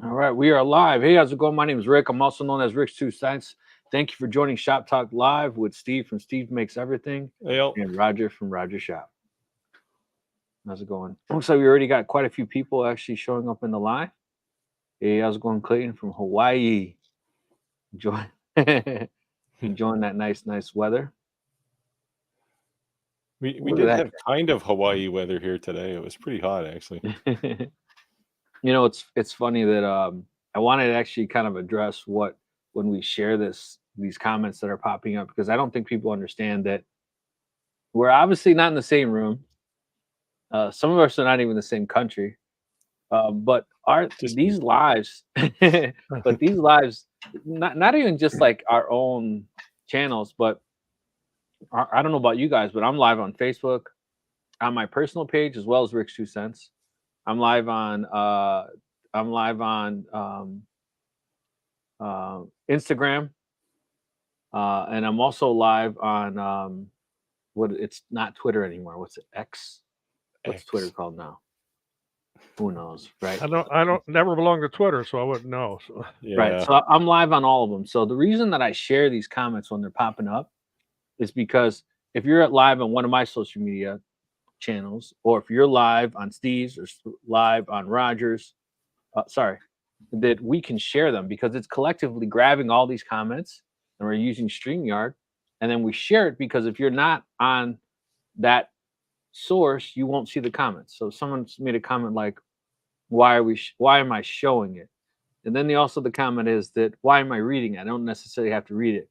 All right, we are live. Hey, how's it going? My name is Rick. I'm also known as Rick's Two Cents. Thank you for joining Shop Talk Live with Steve from Steve Makes Everything Yep. and Roger from Roger Shop. How's it going? Looks like we already got quite a few people actually showing up in the live. Hey, how's it going, Clayton from Hawaii? Enjoy, enjoying that nice weather. We Look did at have kind of Hawaii weather here today. It was pretty hot, actually. that. It's funny that I wanted to actually kind of address what when we share these comments that are popping up, because I don't think people understand that we're obviously not in the same room. Some of us are not even in the same country. But Just these lives, but these lives, not even just like our own channels, but I don't know about you guys, but I'm live on Facebook, on my personal page, as well as Rick's Two Cents. I'm live on Instagram, and I'm also live on what it's not Twitter anymore. What's it? X? What's X. Twitter called now? Who knows, right? I don't never belong to Twitter, so I wouldn't know. So. Yeah. Right. So I'm live on all of them. So the reason that I share these comments when they're popping up is because if you're live on one of my social media channels, or if you're live on Steve's or live on Rogers, that we can share them, because it's collectively grabbing all these comments and we're using StreamYard, and then we share it, because if you're not on that source, you won't see the comments. So someone's made a comment like, why am I showing it? And then the comment is that, why am I reading it? I don't necessarily have to read it.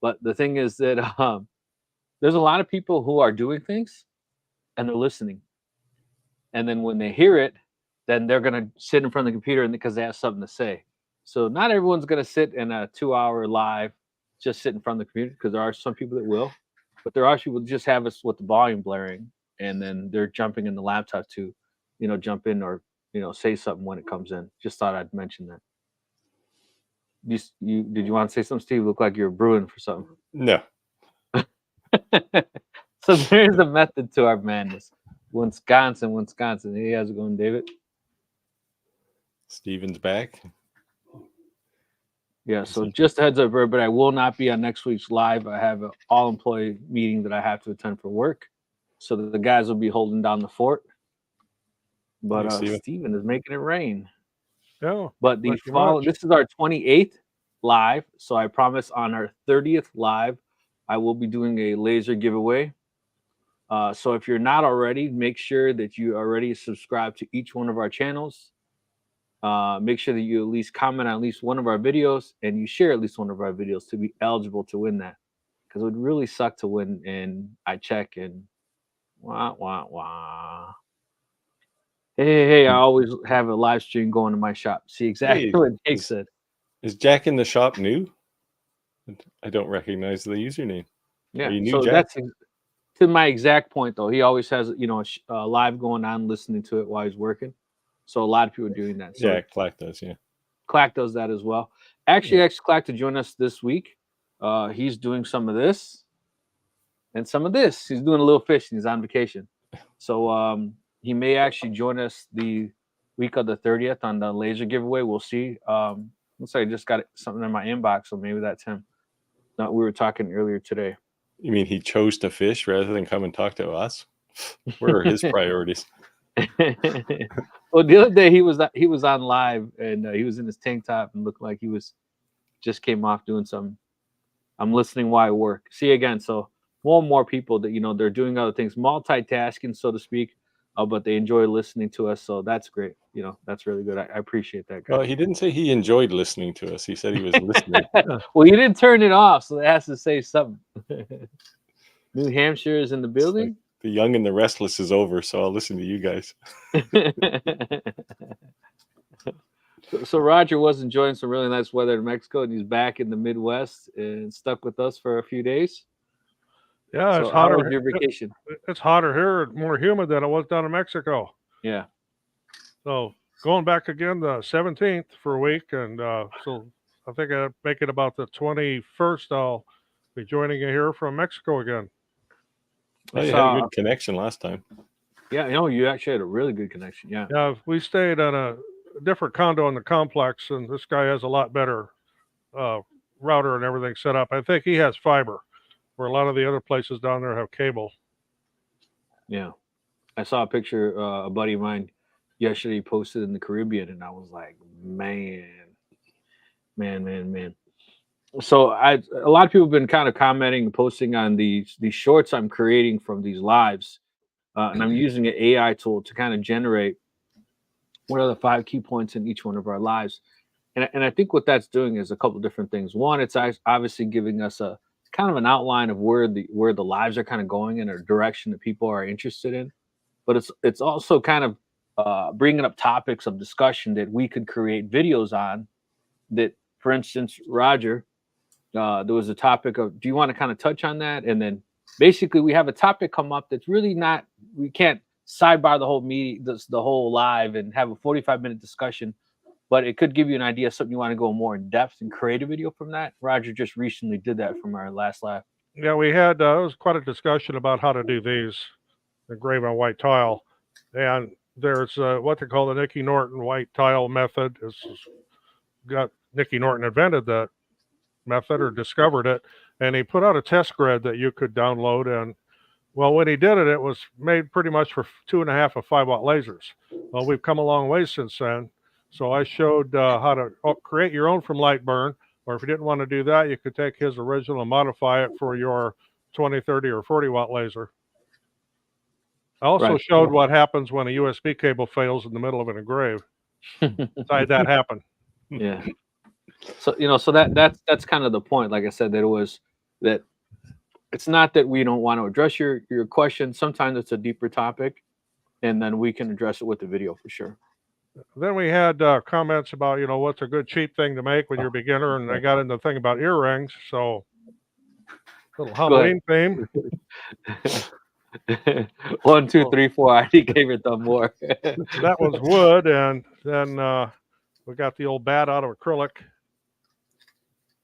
But the thing is that there's a lot of people who are doing things and they're listening. And then when they hear it, then they're going to sit in front of the computer, and because they have something to say. So not everyone's going to sit in a 2-hour live, just sit in front of the computer, because there are some people that will. But there are people who just have us with the volume blaring, and then they're jumping in the laptop to, jump in or, say something when it comes in. Just thought I'd mention that. Did you want to say something, Steve? Look like you're brewing for something. No. So there's a method to our madness. Wisconsin. Hey, how's it going, David? Steven's back. Yeah, so just a heads up, but I will not be on next week's live. I have an all-employee meeting that I have to attend for work. So the guys will be holding down the fort. But Steven is making it rain. Yeah. But this is our 28th live. So I promise on our 30th live, I will be doing a laser giveaway. So if you're not already, make sure that you already subscribe to each one of our channels. Make sure that you at least comment on at least one of our videos, and you share at least one of our videos to be eligible to win that. Because it would really suck to win and I check and wah. Hey, I always have a live stream going to my shop. See exactly what Jake said. Is Jack in the shop new? I don't recognize the username. Yeah, so Jack? That's to my exact point, though. He always has, a live going on, listening to it while he's working. So a lot of people are doing that. So yeah, Clack does, yeah. Clack does that as well. Actually, asked Clack to join us this week. He's doing some of this and some of this. He's doing a little fishing. He's on vacation. So he may actually join us the week of the 30th on the laser giveaway. We'll see. Looks like I just got something in my inbox, so maybe that's him. We were talking earlier today. You mean he chose to fish rather than come and talk to us? Where are his priorities? Well, the other day he was on live, and he was in his tank top and looked like he was just came off doing something. I'm listening while I work. See, again, so more and more people that they're doing other things, multitasking, so to speak, but they enjoy listening to us. So that's great. That's really good. I appreciate that, guys. Well, he didn't say he enjoyed listening to us. He said he was listening. Well, you didn't turn it off, so it has to say something. New Hampshire is in the building. Like the Young and the Restless is over, so I'll listen to you guys. So Roger was enjoying some really nice weather in Mexico, and he's back in the Midwest and stuck with us for a few days. Yeah, it's hotter. How was your vacation? It's hotter here, more humid than it was down in Mexico. Yeah. So going back again the 17th for a week, and so I think I'll make it about the 21st. I'll be joining you here from Mexico again. Oh, you had a good connection last time. Yeah, you actually had a really good connection. Yeah. Yeah, we stayed on different condo in the complex, and this guy has a lot better router and everything set up. I think he has fiber, where a lot of the other places down there have cable. Yeah. I saw a picture, a buddy of mine yesterday posted in the Caribbean, and I was like, man. So a lot of people have been kind of commenting and posting on these shorts I'm creating from these lives. And I'm using an AI tool to kind of generate what are the 5 key points in each one of our lives. And I think what that's doing is a couple of different things. One, it's obviously giving us a kind of an outline of where the lives are kind of going in, or direction that people are interested in. But it's also kind of bringing up topics of discussion that we could create videos on. That, for instance, Roger, there was a topic of, do you want to kind of touch on that? And then basically we have a topic come up that's really not, we can't sidebar the whole meeting, the whole live, and have a 45-minute discussion, but it could give you an idea of something you want to go more in depth and create a video from that. Roger just recently did that from our last live. Yeah, we had it was quite a discussion about how to do these engraved on white tile, and there's what they call the Nicky Norton white tile method. Nicky Norton invented that method, or discovered it, and he put out a test grid that you could download. And well, when he did it, it was made pretty much for 2.5 of 5 watt lasers. Well, we've come a long way since then. So I showed how to create your own from Lightburn, or if you didn't want to do that, you could take his original and modify it for your 20, 30, or 40 watt laser. I also showed what happens when a USB cable fails in the middle of an engrave. I had that happen. Yeah. So so that's kind of the point. Like I said, that it's not that we don't want to address your question. Sometimes it's a deeper topic, and then we can address it with the video for sure. Then we had comments about, what's a good cheap thing to make when you're a beginner, and I got into the thing about earrings. So, little Halloween theme. 1, 2, 3, 4. I gave your thumb more. That was wood, and then we got the old bat out of acrylic.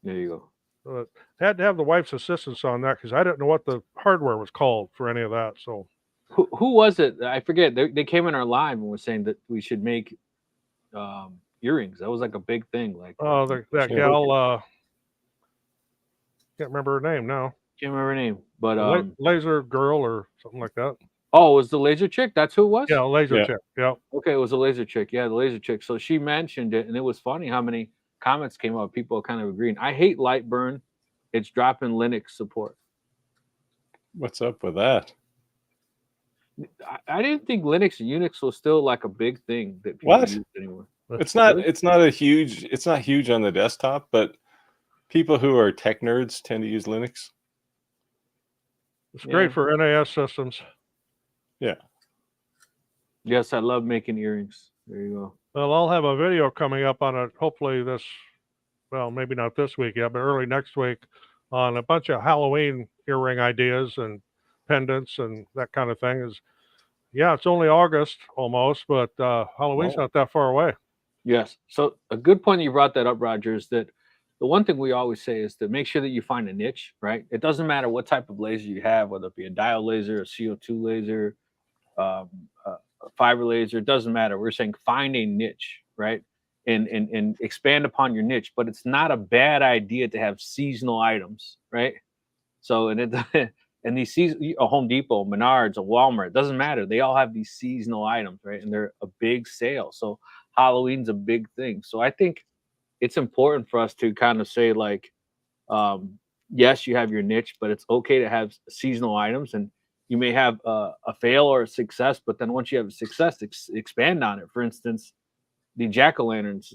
There you go. Had to have the wife's assistance on that, because I didn't know what the hardware was called for any of that. So, who was it? I forget. They came in our live and were saying that we should make earrings. That was like a big thing. Like, that gal, can't remember her name now. Can't remember her name, but laser girl or something like that. Oh, it was the laser chick? That's who it was? Yeah, laser chick. Yeah. Okay, it was a laser chick. Yeah, the laser chick. So she mentioned it, and it was funny how many comments came up. People kind of agreeing. I hate Lightburn. It's dropping Linux support. What's up with that? I didn't think Linux and Unix was still like a big thing that people use anymore. It's not. It's not huge on the desktop, but people who are tech nerds tend to use Linux. It's great for NAS systems. Yeah. Yes, I love making earrings. There you go. Well, I'll have a video coming up on it, hopefully maybe not this week yet, but early next week, on a bunch of Halloween earring ideas and pendants and that kind of thing. It's only August almost, but Halloween's not that far away. Yes. So a good point you brought that up, Roger, is that the one thing we always say is to make sure that you find a niche, right? It doesn't matter what type of laser you have, whether it be a diode laser, a CO2 laser, a fiber laser, it doesn't matter. We're saying find a niche, right? And expand upon your niche, but it's not a bad idea to have seasonal items, right? So, and these a Home Depot, Menards, a Walmart, it doesn't matter. They all have these seasonal items, right? And they're a big sale. So Halloween's a big thing. So I think it's important for us to kind of say, like, yes, you have your niche, but it's okay to have seasonal items, and you may have a fail or a success, but then once you have a success, expand on it. For instance, the jack-o'-lanterns,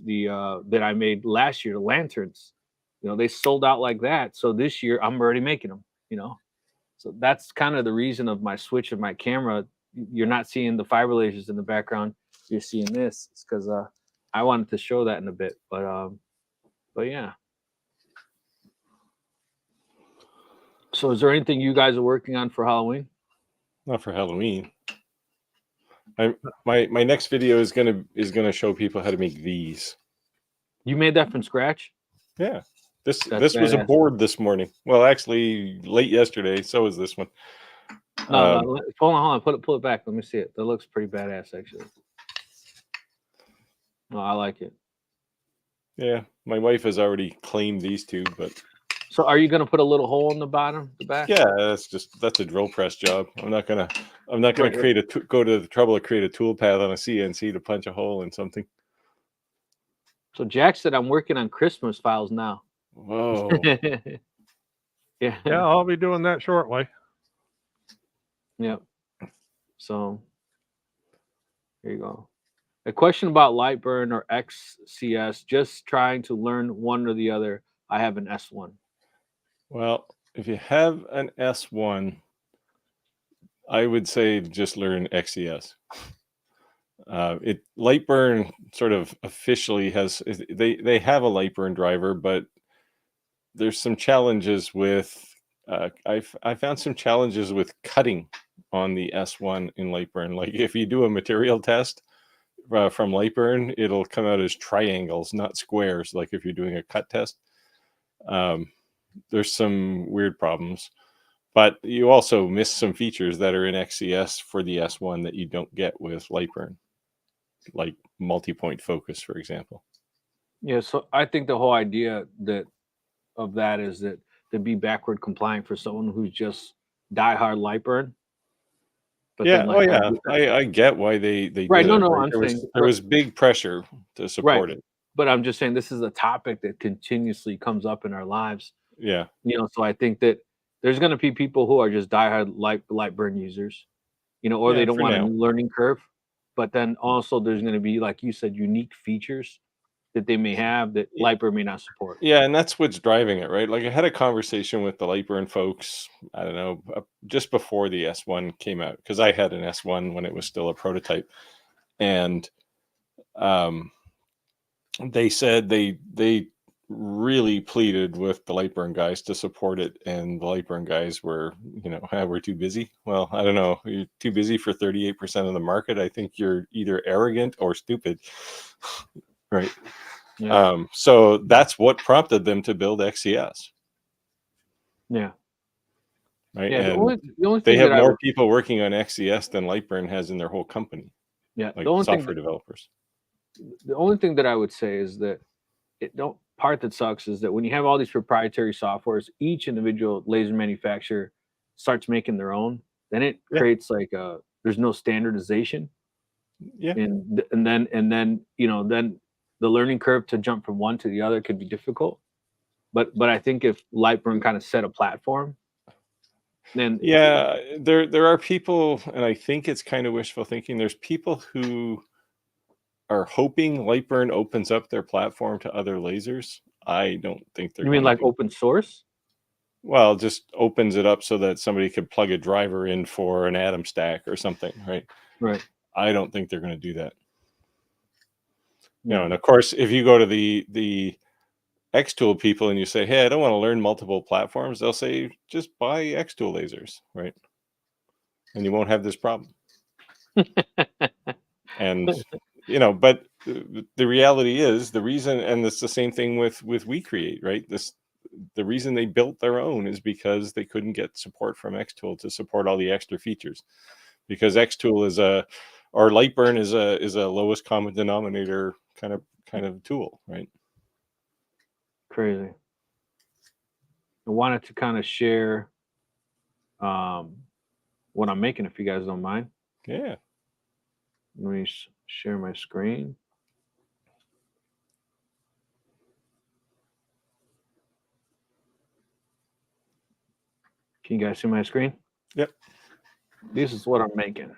that I made last year, the lanterns, they sold out like that. So this year I'm already making them, So that's kind of the reason of my switch of my camera. You're not seeing the fiber lasers in the background. You're seeing this. It's because I wanted to show that in a bit, but yeah. So is there anything you guys are working on for Halloween? Not for Halloween. My next video is gonna show people how to make these. You made that from scratch? Yeah. This was a board this morning. Well, actually, late yesterday. So is this one. No, hold on. Pull it back. Let me see it. That looks pretty badass, actually. No, I like it. Yeah, my wife has already claimed these two, but So are you going to put a little hole in the bottom, the back? yeah, that's a drill press job. I'm not gonna Right. create go to the trouble of create a tool path on a CNC to punch a hole in something. So Jack said I'm working on Christmas files now. Whoa. Yeah. Yeah, I'll be doing that shortly. Yep. So here you go. A question about Lightburn or XCS. Just trying to learn one or the other. I have an S1. Well, if you have an S1, I would say just learn XCS. Lightburn sort of officially they have a Lightburn driver, but there's some challenges with I found some challenges with cutting on the S1 in Lightburn. Like if you do a material test from Lightburn, it'll come out as triangles, not squares. Like if you're doing a cut test, there's some weird problems. But you also miss some features that are in XCS for the S1 that you don't get with Lightburn, like multi-point focus, for example. Yeah. So I think the whole idea of that is that to be backward compliant for someone who's just diehard Lightburn. But Yeah, then oh yeah, Lightburn, I get why they right? did No, it. no, Right? I'm saying There was big pressure to right. support it. But I'm just saying this is a topic that continuously comes up in our lives. Yeah, So I think that there's going to be people who are just diehard Lightburn users, or they yeah, don't for want a now. new learning curve. But then also there's going to be, like you said, unique features that they may have that Y- Lightburn may not support. Yeah, and that's what's driving it, right? Like I had a conversation with the Lightburn folks, I don't know, just before the S1 came out, because I had an S1 when it was still a prototype. And um, they said they really pleaded with the Lightburn guys to support it, and the Lightburn guys were, we're too busy. Well, I don't know. You're too busy for 38% of the market. I think you're either arrogant or stupid, right? Yeah. So that's what prompted them to build XCS, Yeah. right? Yeah. The And only they thing have that I more would, people working on XCS than Lightburn has in their whole company, yeah, like software developers. the only thing that I would say is that part that sucks is that when you have all these proprietary softwares, each individual laser manufacturer starts making their own, then it Yeah, creates there's no standardization. yeah. Then the learning curve to jump from one to the other could be difficult. But I think if Lightburn kind of set a platform, then Yeah, there are people, and I think it's kind of wishful thinking. There's people who are hoping Lightburn opens up their platform to other lasers. I don't think they're you mean going to like do. open source? Well, just opens it up so that somebody could plug a driver in for an atom stack or something, right? Right. I don't think they're going to do that. Yeah. And of course, if you go to the Xtool people and you say, "Hey, I don't want to learn multiple platforms," they'll say, "Just buy Xtool lasers," right? And you won't have this problem. And but the reality is the reason, and it's the same thing with WeCreate, right? The reason they built their own is because they couldn't get support from Xtool to support all the extra features, because Xtool or Lightburn is a lowest common denominator kind of tool, right? Crazy. I wanted to kind of share what I'm making, if you guys don't mind. Yeah. Let me share my screen. Can you guys see my screen? Yep. This is what I'm making.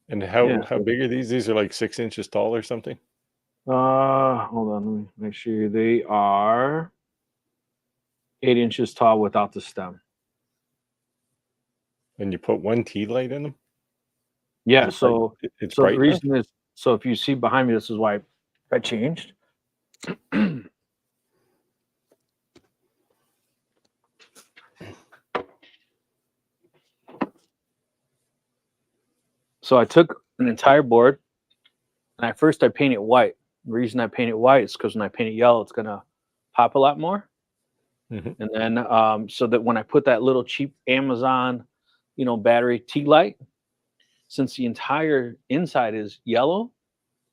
And Yeah. how big are these? These are like 6 inches tall or something? Hold on, let me make sure. They are 8 inches tall without the stem. And you put one tea light in them? Yeah, It's so it's the bright enough? reason is, so if you see behind me, this is why I changed. So I took an entire board, and at first I paint it white. The reason I paint it white is because when I paint it yellow, it's gonna pop a lot more. Mhm. And then so that when I put that little cheap Amazon, battery tea light, since the entire inside is yellow,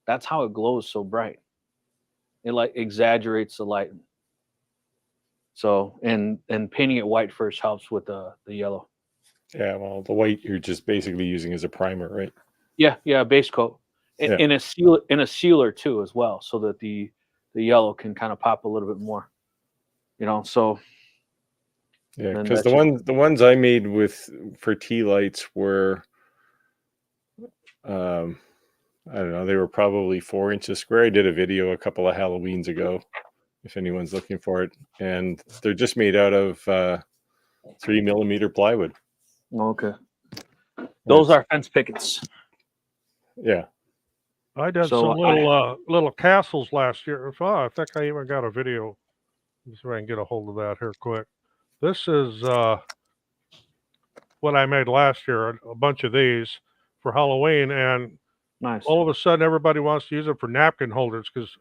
that's how it glows so bright. It like exaggerates the light. So and painting it white first helps with the yellow. Yeah, well, the white you're just basically using as a primer, right? Yeah, base coat. Yeah. In a sealer too as well, so that the yellow can kind of pop a little bit more. So Yeah, then because that the ones I made for tea lights were, I don't know, they were probably 4 inches square. I did a video a couple of Halloweens ago, if anyone's looking for it, and they're just made out of 3mm plywood. Okay. Those are fence pickets. Yeah. I did So some little castles last year. I think I even got a video. Let's see if I can get a hold of that here quick. This is what I made last year, a bunch of these for Halloween, and nice. all of a sudden everybody wants to use it for napkin holders because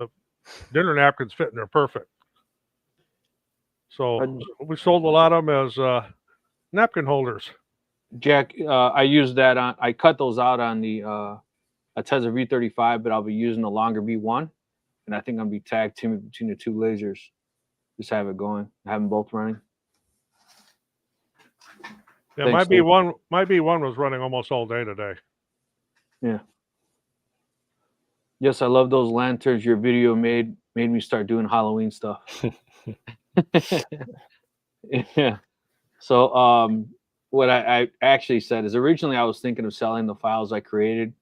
dinner napkins fit in there perfect. So we sold a lot of them as napkin holders. Jack, I used that on. I cut those out on the Ateza V35, but I'll be using the longer V1, and I think I'll be tag teaming between the two lasers. Just have it going. Have them both running. Yeah, Thanks, my B1 was running almost all day today. Yeah. Yes, I love those lanterns. Your video made me start doing Halloween stuff. Yeah. So what I actually said is originally I was thinking of selling the files I created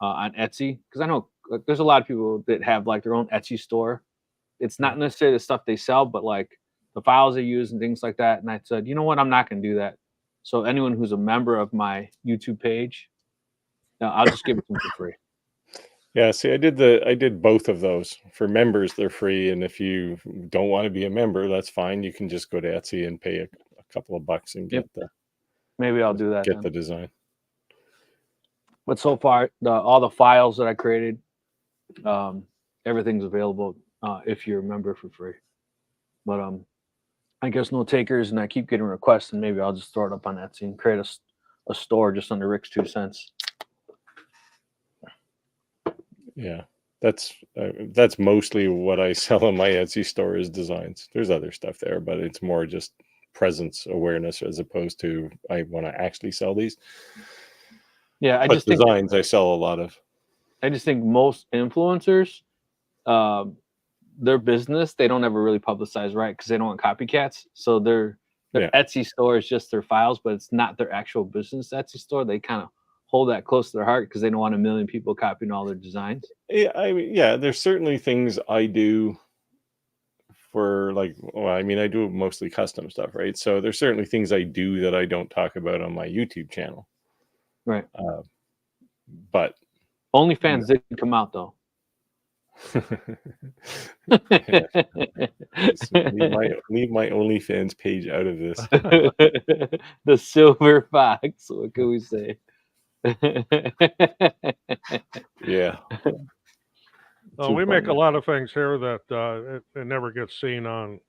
on Etsy, because I know there's a lot of people that have like their own Etsy store. It's not necessarily the stuff they sell, but like the files they use and things like that. And I said, you know what, I'm not going to do that. So anyone who's a member of my YouTube page, I'll just give it to them for free. Yeah, see, I did both of those. For members, they're free, and if you don't want to be a member, that's fine. You can just go to Etsy and pay a couple of bucks and get Maybe I'll do that. Get the design. But so far, all the files that I created, everything's available if you're a member for free. But I guess no takers, and I keep getting requests, and maybe I'll just throw it up on Etsy and create a store just under Rick's 2 cents. Yeah, that's mostly what I sell on my Etsy store is designs. There's other stuff there, but it's more just presence awareness as opposed to I want to actually sell these. Yeah, I but just think designs I sell a lot of. I just think most influencers, their business, they don't ever really publicize, right? Because they don't want copycats. So their Etsy store is just their files, but it's not their actual business Etsy store. They kind of hold that close to their heart because they don't want a million people copying all their designs. Yeah, there's certainly things I do for I do mostly custom stuff, right? So there's certainly things I do that I don't talk about on my YouTube channel. Right. But OnlyFans did come out though. leave my OnlyFans page out of this. The silver fox. What can we say? Yeah. We make a lot of things here that it never gets seen on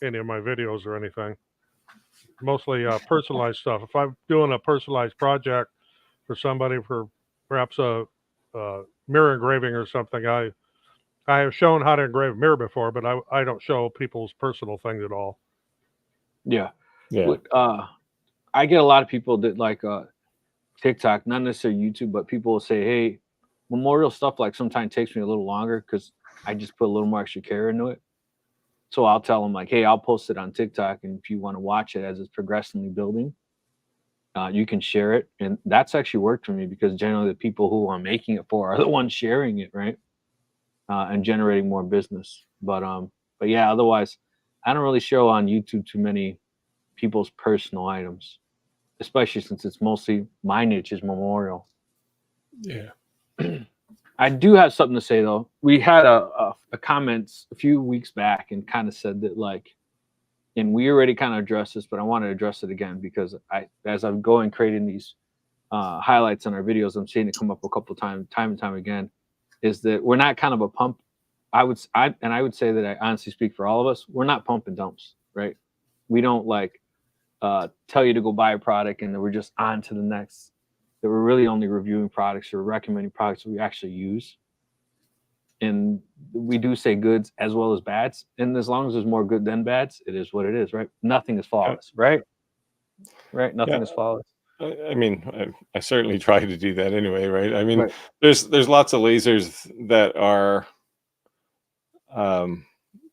any of my videos or anything. Mostly personalized stuff. If I'm doing a personalized project for somebody for perhaps a mirror engraving or something, I have shown how to engrave a mirror before, but I don't show people's personal things at all. Yeah. I get a lot of people that like TikTok, not necessarily YouTube, but people will say, hey, memorial stuff like sometimes takes me a little longer because I just put a little more extra care into it. So I'll tell them like, hey, I'll post it on TikTok, and if you want to watch it as it's progressively building, you can share it. And that's actually worked for me because generally the people who I'm making it for are the ones sharing it, right? And generating more business. But yeah, otherwise, I don't really show on YouTube too many people's personal items, especially since it's mostly my niche is memorial. Yeah. I do have something to say though. We had a comment a few weeks back and kind of said that like, and we already kind of addressed this, but I want to address it again because as I'm going creating these highlights on our videos, I'm seeing it come up a couple times, time and time again, is that we're not kind of a pump. I would say that I honestly speak for all of us. We're not pump and dumps, right? We don't like tell you to go buy a product and then we're just on to the next. That we're really only reviewing products or recommending products that we actually use. And we do say goods as well as bads. And as long as there's more good than bads, it is what it is, right? Nothing is flawless, right? Right? Nothing is flawless. I mean, I certainly try to do that anyway, right? I mean, Right. there's lots of lasers that are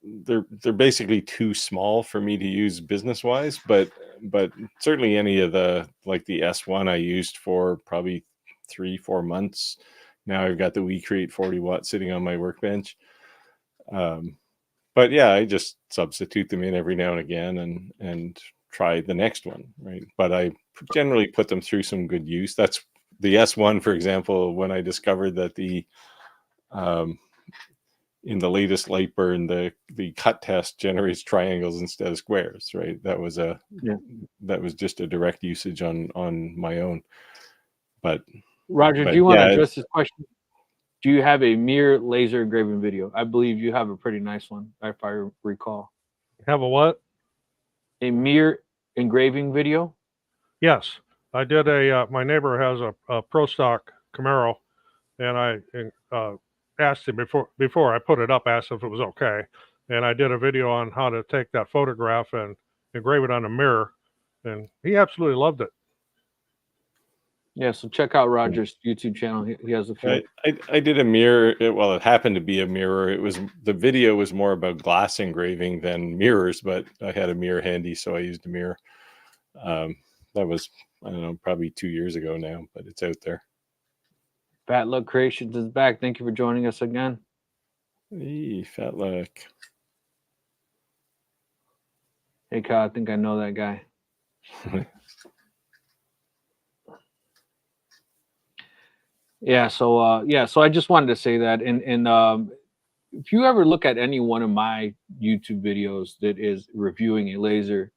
they're basically too small for me to use business wise, but certainly any of the like the S1 I used for probably 3-4 months. Now I've got the WeCreate 40 watt sitting on my workbench. But yeah, I just substitute them in every now and again and try the next one, right? But I generally put them through some good use. That's the S1, for example, when I discovered that the in the latest light burn, the cut test generates triangles instead of squares, right? That was just a direct usage on my own. But Roger, do you want to address this question? Do you have a mirror laser engraving video? I believe you have a pretty nice one, if I recall. Have a what? A mirror engraving video? Yes, I did my neighbor has a Pro Stock Camaro, and I asked him before I put it up, asked if it was okay. And I did a video on how to take that photograph and engrave it on a mirror, and he absolutely loved it. Yeah, so check out Roger's YouTube channel. He has a few. I did a mirror. Well, it happened to be a mirror. The video was more about glass engraving than mirrors, but I had a mirror handy, so I used a mirror. That was, I don't know, probably 2 years ago now, but it's out there. Fat Luck Creations is back. Thank you for joining us again. Hey, Fat Luck. Hey, Kyle, I think I know that guy. Yeah, so I just wanted to say that, and if you ever look at any one of my YouTube videos that is reviewing a laser,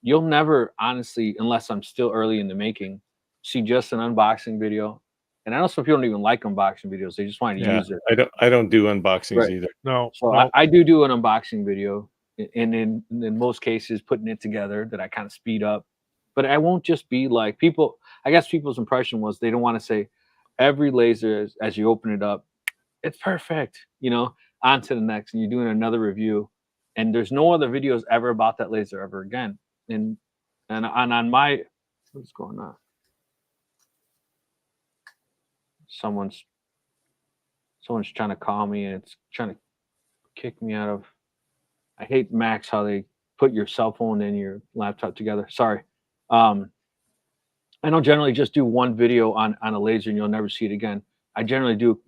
you'll never, honestly, unless I'm still early in the making, see just an unboxing video. And I know some people don't even like unboxing videos; they just want to use it. I don't do unboxings either. No. So no. I do an unboxing video, and in most cases, putting it together that I kind of speed up. But I won't just be like people. I guess people's impression was they don't want to say every laser as you open it up, it's perfect, on to the next, and you're doing another review, and there's no other videos ever about that laser ever again. And on my, what's going on? Someone's trying to call me, and it's trying to kick me out of. I hate Macs how they put your cell phone and your laptop together. Sorry. I don't generally just do one video on a laser and you'll never see it again. I generally do,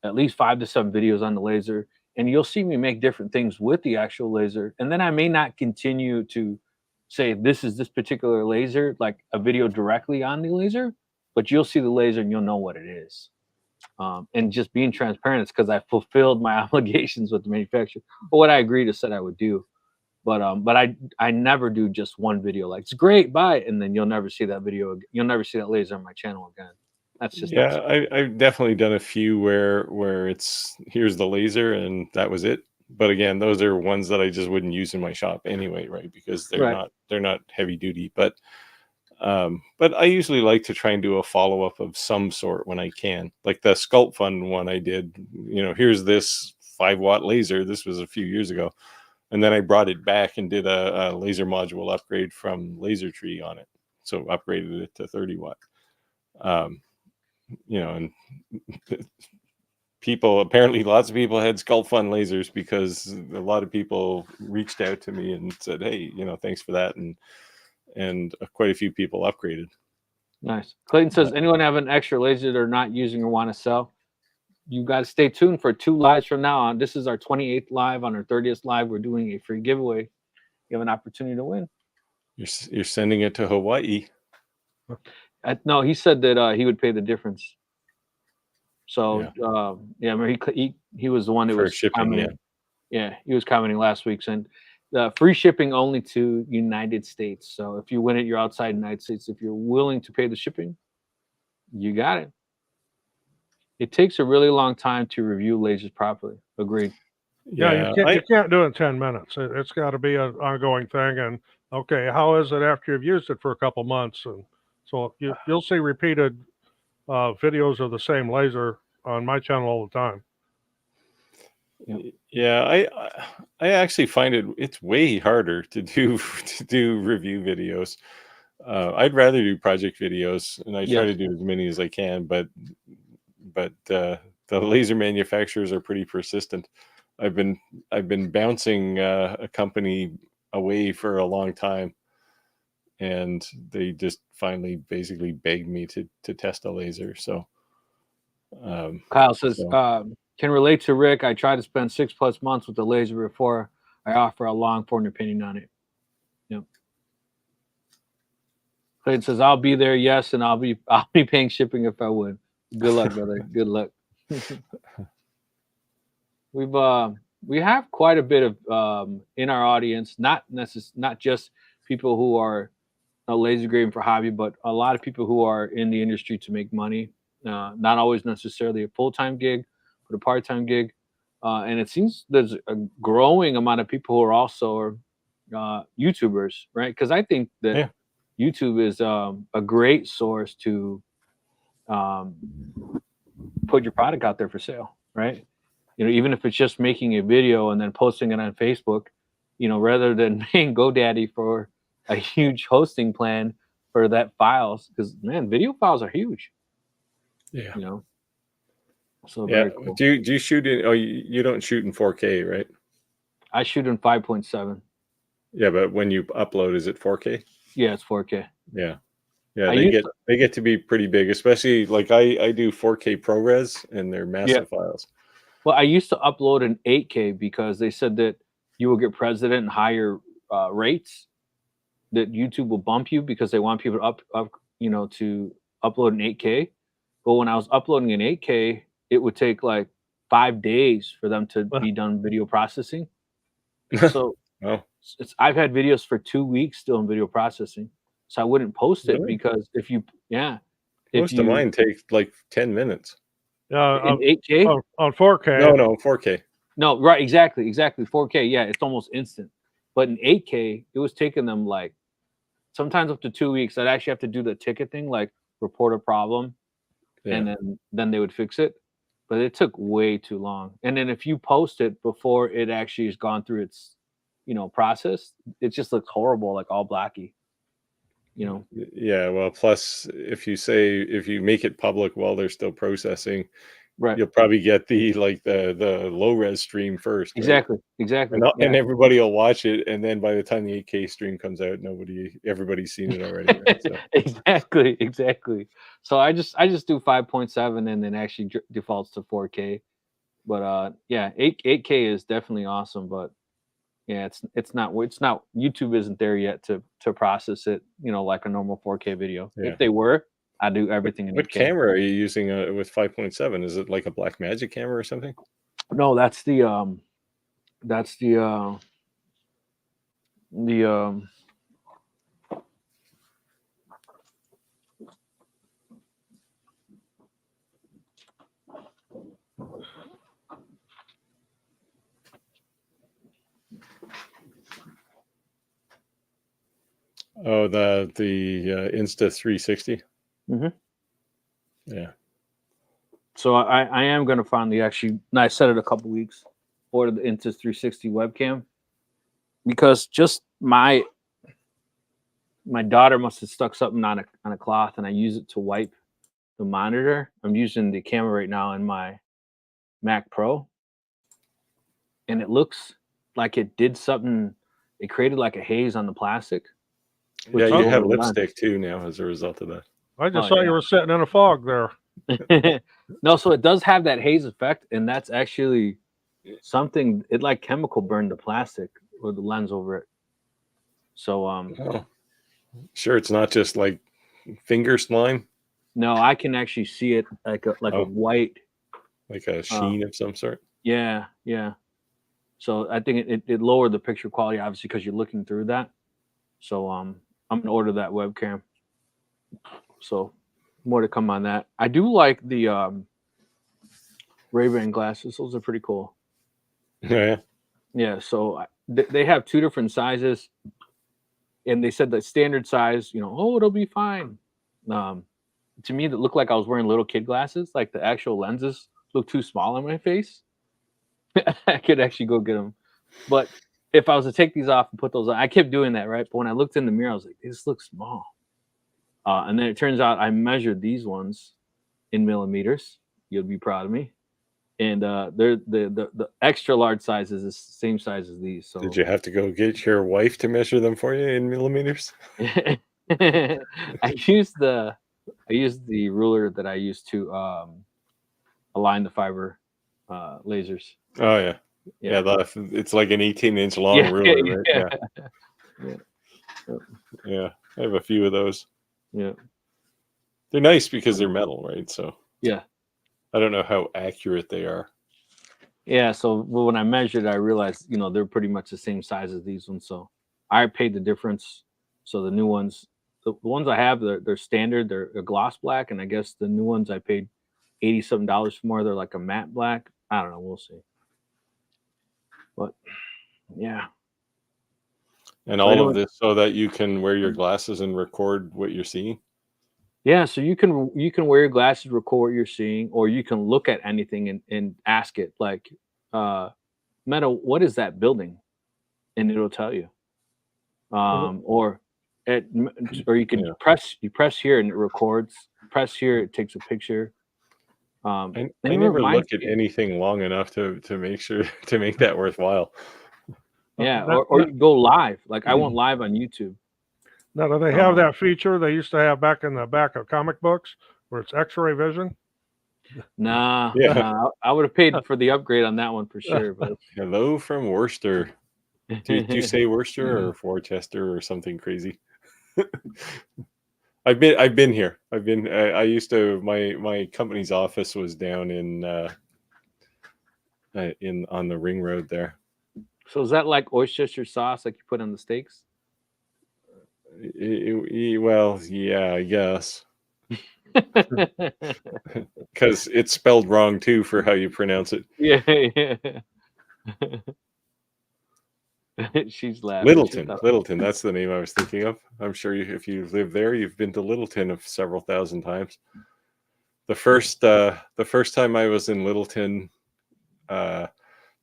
at least 5 to 7 videos on the laser, and you'll see me make different things with the actual laser. And then I may not continue to say this is this particular laser, like a video directly on the laser, but you'll see the laser and you'll know what it is. And just being transparent, it's because I fulfilled my obligations with the manufacturer, or what I agreed to said I would do. But I never do just one video like it's great, buy it, and then you'll never see that video. You'll never see that laser on my channel again. That's just I've definitely done a few where it's here's the laser and that was it. But again, those are ones that I just wouldn't use in my shop anyway, right? Because they're not heavy duty. But I usually like to try and do a follow up of some sort when I can. Like the Sculpt Fund one I did. Here's this 5 watt laser. This was a few years ago. And then I brought it back and did a laser module upgrade from Laser Tree on it. So upgraded it to 30 watt. And apparently lots of people had Sculpt Fund lasers because a lot of people reached out to me and said, hey, thanks for that. And quite a few people upgraded. Nice. Clayton says, anyone have an extra laser they're not using or want to sell? You got to stay tuned for 2 lives from now on. This is our 28th live. On our 30th live, we're doing a free giveaway. You have an opportunity to win. You're sending it to Hawaii. No, he said that he would pay the difference. So he was the one that was shipping. Commenting. Yeah, he was commenting last week saying free shipping only to United States. So if you win it, you're outside the United States. If you're willing to pay the shipping, You got it. It takes a really long time to review lasers properly. Agreed. Yeah, Yeah, you can't do it in 10 minutes. It's got to be an ongoing thing. And okay, how is it after you've used it for a couple months? And so you'll see repeated videos of the same laser on my channel all the time. Yeah, I actually find it's way harder to do to do review videos. I'd rather do project videos, and I try Yes. to do as many as I can. But the laser manufacturers are pretty persistent. I've been bouncing a company away for a long time, and they just finally basically begged me to test a laser. So Kyle says, so can relate to Rick. I tried to spend 6+ months with the laser before I offer a long form opinion on it. Yep. Clayton says, I'll be there, yes, and I'll be paying shipping if I would. Good luck, brother. Good luck. We have quite a bit of in our audience, not just people who are laser engraving for hobby, but a lot of people who are in the industry to make money. Not always necessarily a full-time gig, but a part-time gig. And it seems there's a growing amount of people who are also YouTubers, right? Because I think that YouTube is a great source to put your product out there for sale, right? Even if it's just making a video and then posting it on Facebook, rather than paying GoDaddy for a huge hosting plan for that files, because man, video files are huge. Yeah. So very cool. Do you shoot in? Oh, you don't shoot in 4K, right? I shoot in 5.7. Yeah, but when you upload, is it 4K? Yeah, it's 4K. Yeah. They get to be pretty big, especially like I do 4K ProRes, and they're massive files. Well, I used to upload in 8K because they said that you will get president and higher rates, that YouTube will bump you because they want people to upload in 8K. But when I was uploading in 8K, it would take like 5 days for them to be done video processing. So I've had videos for 2 weeks still in video processing. So I wouldn't post it because most of mine take like 10 minutes. In 8K? On 4K. No, 4K. No, right, exactly. 4K, yeah, it's almost instant. But in 8K, it was taking them like sometimes up to 2 weeks. I'd actually have to do the ticket thing, like report a problem, and then they would fix it. But it took way too long. And then if you post it before it actually has gone through its, process, it just looks horrible, like all blacky. Yeah, well, plus if you make it public while they're still processing, right, you'll probably get the low res stream first. Exactly. And everybody will watch it, and then by the time the 8K stream comes out, everybody's seen it already. Right? So. Exactly. So I just do 5.7 and then actually defaults to 4K. But 8K is definitely awesome, but yeah, it's not YouTube isn't there yet to process it, like a normal 4K video. Yeah. If they were, I'd do everything in 8K. What camera are you using with 5.7? Is it like a Blackmagic camera or something? No, that's the Oh, the Insta360. Mm-hmm. Yeah. So I am going to finally I said it a couple weeks, order the Insta360 webcam, because just my daughter must have stuck something on a cloth, and I use it to wipe the monitor. I'm using the camera right now in my Mac Pro, and it looks like it did something. It created like a haze on the plastic. Yeah, you have lipstick too now as a result of that. I just saw you were sitting in a fog there. No, so it does have that haze effect, and that's actually something. It like chemical burned the plastic or the lens over it. So sure, it's not just like finger slime. No, I can actually see it like a white, like a sheen of some sort. Yeah. So I think it lowered the picture quality, obviously, because you're looking through that. So I'm gonna order that webcam. So More to come on that. I do like the Ray-Ban glasses. Those are pretty cool. Yeah. Yeah, so they have two different sizes, and they said the standard size, oh, it'll be fine. To me, it looked like I was wearing little kid glasses. Like the actual lenses look too small on my face. I could actually go get them, but if I was to take these off and put those on, I kept doing that, right? But when I looked in the mirror, I was like, this looks small. And then it turns out I measured these ones in millimeters. You'll be proud of me. And they're the extra large size is the same size as these. So Did you have to go get your wife to measure them for you in millimeters? I used the ruler that I used to align the fiber lasers. Oh yeah. It's like an 18-inch long ruler, right? Yeah. I have a few of those. Yeah. They're nice because they're metal, right? So yeah. I don't know how accurate they are. Yeah, so when I measured, I realized, they're pretty much the same size as these ones. So I paid the difference. So the new ones, the ones I have, they're standard. They're gloss black, and I guess the new ones I paid $87 for more. They're like a matte black. I don't know. We'll see. But yeah. And all of this so that you can wear your glasses and record what you're seeing? Yeah, so you can wear your glasses, record what you're seeing, or you can look at anything and ask it, like, Meta, what is that building? And it'll tell you. Or you can press here and it records. Press here, it takes a picture. I never look at anything long enough to make sure to make that worthwhile. Yeah, or you go live. Like I went live on YouTube. Now, do they have that feature they used to have back in the back of comic books where it's X-ray vision? Nah, I would have paid for the upgrade on that one for sure. But hello from Worcester. Do you say Worcester or Worcester or something crazy? I've been here. I used to my company's office was down in on the ring road there. So is that like Worcestershire sauce like you put on the steaks? Well, yeah, I guess. Because it's spelled wrong too for how you pronounce it. Yeah. She's laughing. Littleton, that's the name I was thinking of. I'm sure if you live there, you've been to Littleton several thousand times. The first time I was in Littleton, there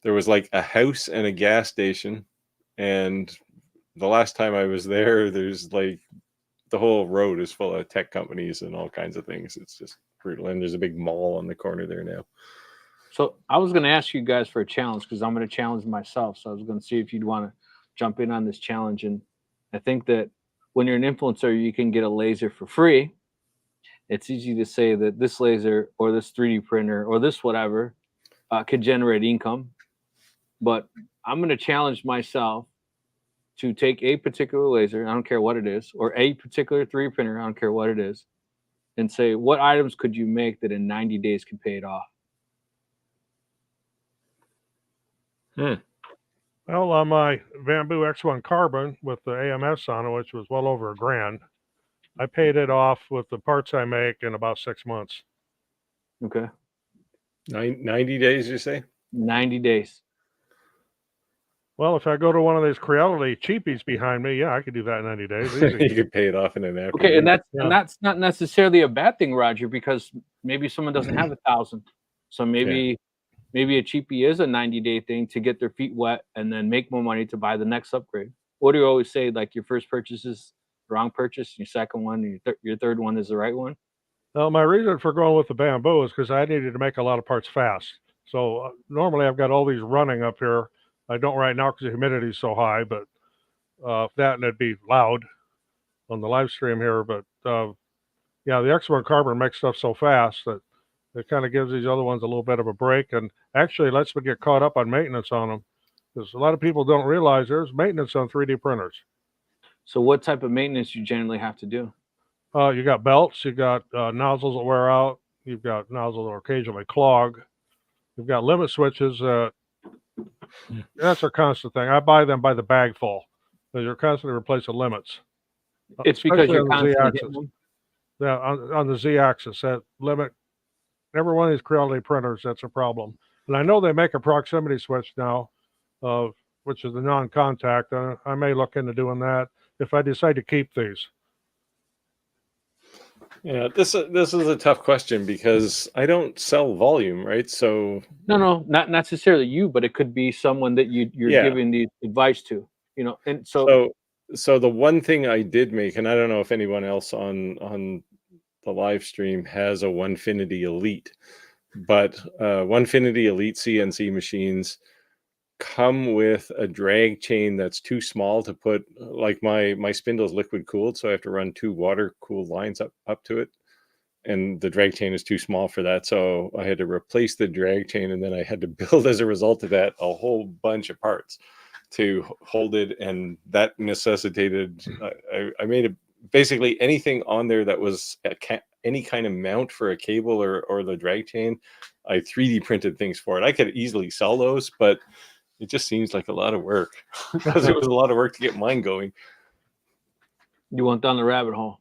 was like a house and a gas station, and the last time I was there, there's like the whole road is full of tech companies and all kinds of things. It's just brutal. And there's a big mall on the corner there now. So I was going to ask you guys for a challenge because I'm going to challenge myself. So I was going to see if you'd want to jump in on this challenge. And I think that when you're an influencer, you can get a laser for free. It's easy to say that this laser or this 3D printer or this whatever could generate income. But I'm going to challenge myself to take a particular laser, I don't care what it is, or a particular 3D printer, I don't care what it is, and say, what items could you make that in 90 days could pay it off? Well, on my Bamboo X1 Carbon with the AMS on it, which was well over $1,000, I paid it off with the parts I make in about 6 months. Okay. 90 days, you say? 90 days. Well, if I go to one of these Creality cheapies behind me, yeah, I could do that in 90 days. Easy. You could pay it off in an afternoon. Okay, and that's not necessarily a bad thing, Roger, because maybe someone doesn't have 1,000. So maybe a cheapie is a 90-day thing to get their feet wet and then make more money to buy the next upgrade. What do you always say? Like your first purchase is the wrong purchase, your second one, your third one is the right one? Well, my reason for going with the Bamboo is because I needed to make a lot of parts fast. So normally I've got all these running up here. I don't right now because the humidity is so high, but that and it'd be loud on the live stream here. But yeah, the X1 Carbon makes stuff so fast that it kind of gives these other ones a little bit of a break, and actually lets me get caught up on maintenance on them, because a lot of people don't realize there's maintenance on 3D printers. So what type of maintenance you generally have to do? You got belts, you got nozzles that wear out, you've got nozzles that occasionally clog, you've got limit switches. That's a constant thing. I buy them by the bag full. You're constantly replacing limits. It's because you're constantly hitting them? that on the Z-axis, that limit. Every one of these Creality printers, that's a problem. And I know they make a proximity switch now, which is the non-contact. I may look into doing that if I decide to keep these. Yeah, this is a tough question because I don't sell volume, right? So No, not necessarily you, but it could be someone that you're yeah. giving the advice to, you know. And so So the one thing I did make, and I don't know if anyone else on the live stream has a Onefinity Elite, but Onefinity Elite CNC machines come with a drag chain that's too small to put, like my spindle's liquid cooled, so I have to run 2 water cooled lines up to it, and the drag chain is too small for that, so I had to replace the drag chain, and then I had to build, as a result of that, a whole bunch of parts to hold it, and that necessitated I made it basically anything on there that was any kind of mount for a cable or the drag chain. I 3D printed things for it. I could easily sell those, but it just seems like a lot of work because it was a lot of work to get mine going. you went down the rabbit hole.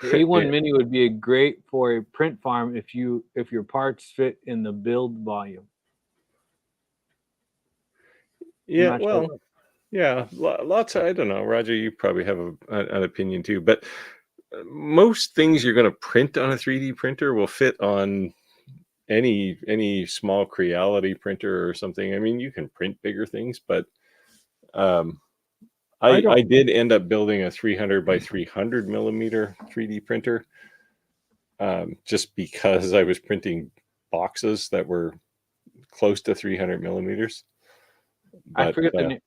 The A1 Yeah. Mini would be great for a print farm if your parts fit in the build volume. Yeah, Sure. well, yeah, lots of, I don't know, Roger, you probably have an opinion too, but most things you're going to print on a 3D printer will fit on any small Creality printer or something. I mean, you can print bigger things, but I did end up building a 300 by 300 millimeter 3D printer just because I was printing boxes that were close to 300 millimeters. But, I forget the name.